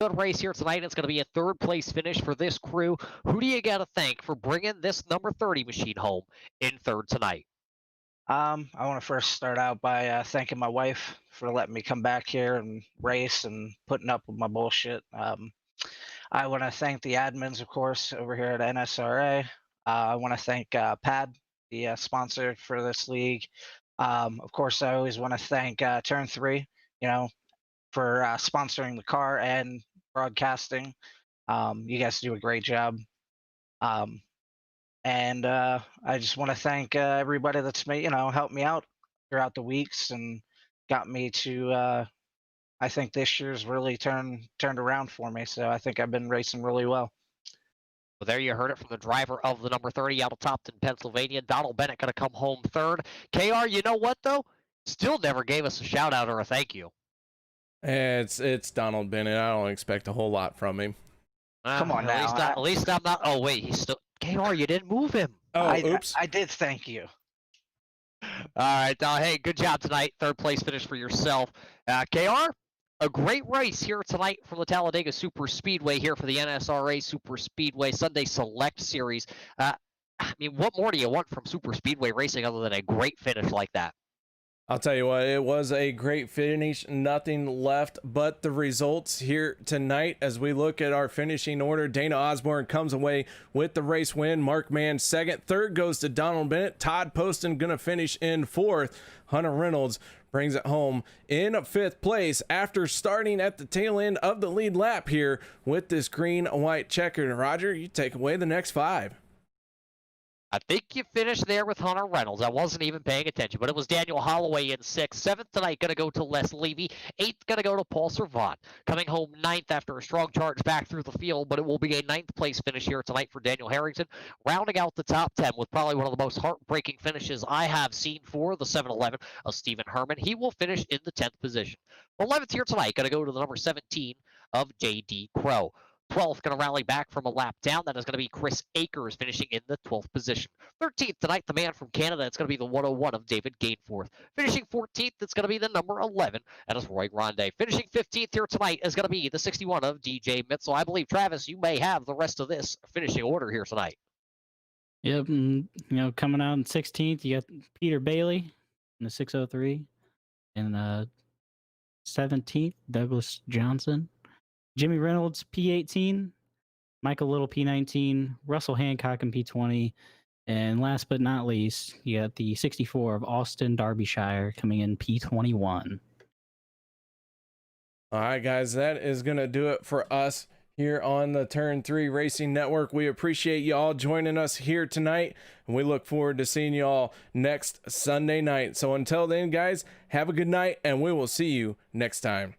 Good race here tonight. It's going to be a third place finish for this crew. Who do you got to thank for bringing this number 30 machine home in third tonight? I want to first start out by thanking my wife for letting me come back here and race and putting up with my bullshit. I want to thank the admins, of course, over here at NSRA. I want to thank PAD, the sponsor for this league. Of course, I always want to thank Turn 3, for sponsoring the car and broadcasting. You guys do a great job. And I just want to thank everybody that's helped me out throughout the weeks and got me to. I think this year's really turned around for me. So I think I've been racing really well. Well, there you heard it from the driver of the number 30 out of Topton, Pennsylvania. Donald Bennett going to come home third. KR, you know what though? Still never gave us a shout out or a thank you. It's Donald Bennett. I don't expect a whole lot from him. Come on now. At least I'm not. Oh wait, he's still. KR, you didn't move him. Oh, oops. I did thank you. All right. Hey, good job tonight. Third place finish for yourself. KR, a great race here tonight from the Talladega Superspeedway here for the NSRA Superspeedway Sunday Select Series. I mean, what more do you want from Superspeedway racing other than a great finish like that? I'll tell you what, it was a great finish. Nothing left but the results here tonight. As we look at our finishing order, Dana Osborne comes away with the race win. Mark Mann second. Third goes to Donald Bennett. Todd Poston going to finish in fourth. Hunter Reynolds brings it home in fifth place after starting at the tail end of the lead lap here with this green-white checker. Roger, you take away the next five. I think you finished there with Hunter Reynolds. I wasn't even paying attention, but it was Daniel Holloway in sixth. Seventh tonight going to go to Les Levy. Eighth going to go to Paul Servant. Coming home ninth after a strong charge back through the field, but it will be a ninth place finish here tonight for Daniel Harrington. Rounding out the top 10 with probably one of the most heartbreaking finishes I have seen for the 7-Eleven of Stephen Herman. He will finish in the 10th position. 11th here tonight going to go to the number 17 of J.D. Crow. 12th going to rally back from a lap down. That is going to be Chris Akers finishing in the 12th position. 13th tonight, the man from Canada. It's going to be the 101 of David Gainforth. Finishing 14th, it's going to be the number 11. That is Roy Grande. Finishing 15th here tonight is going to be the 61 of DJ Mitzel. I believe, Travis, you may have the rest of this finishing order here tonight. Yep, and, coming out in 16th, you got Peter Bailey in the 603, and 17th, Douglas Johnson. Jimmy Reynolds, P18, Michael Little, P19, Russell Hancock in P20, and last but not least, you got the 64 of Austin Derbyshire coming in P21. All right, guys, that is going to do it for us here on the Turn 3 Racing Network. We appreciate you all joining us here tonight, and we look forward to seeing you all next Sunday night. So until then, guys, have a good night, and we will see you next time.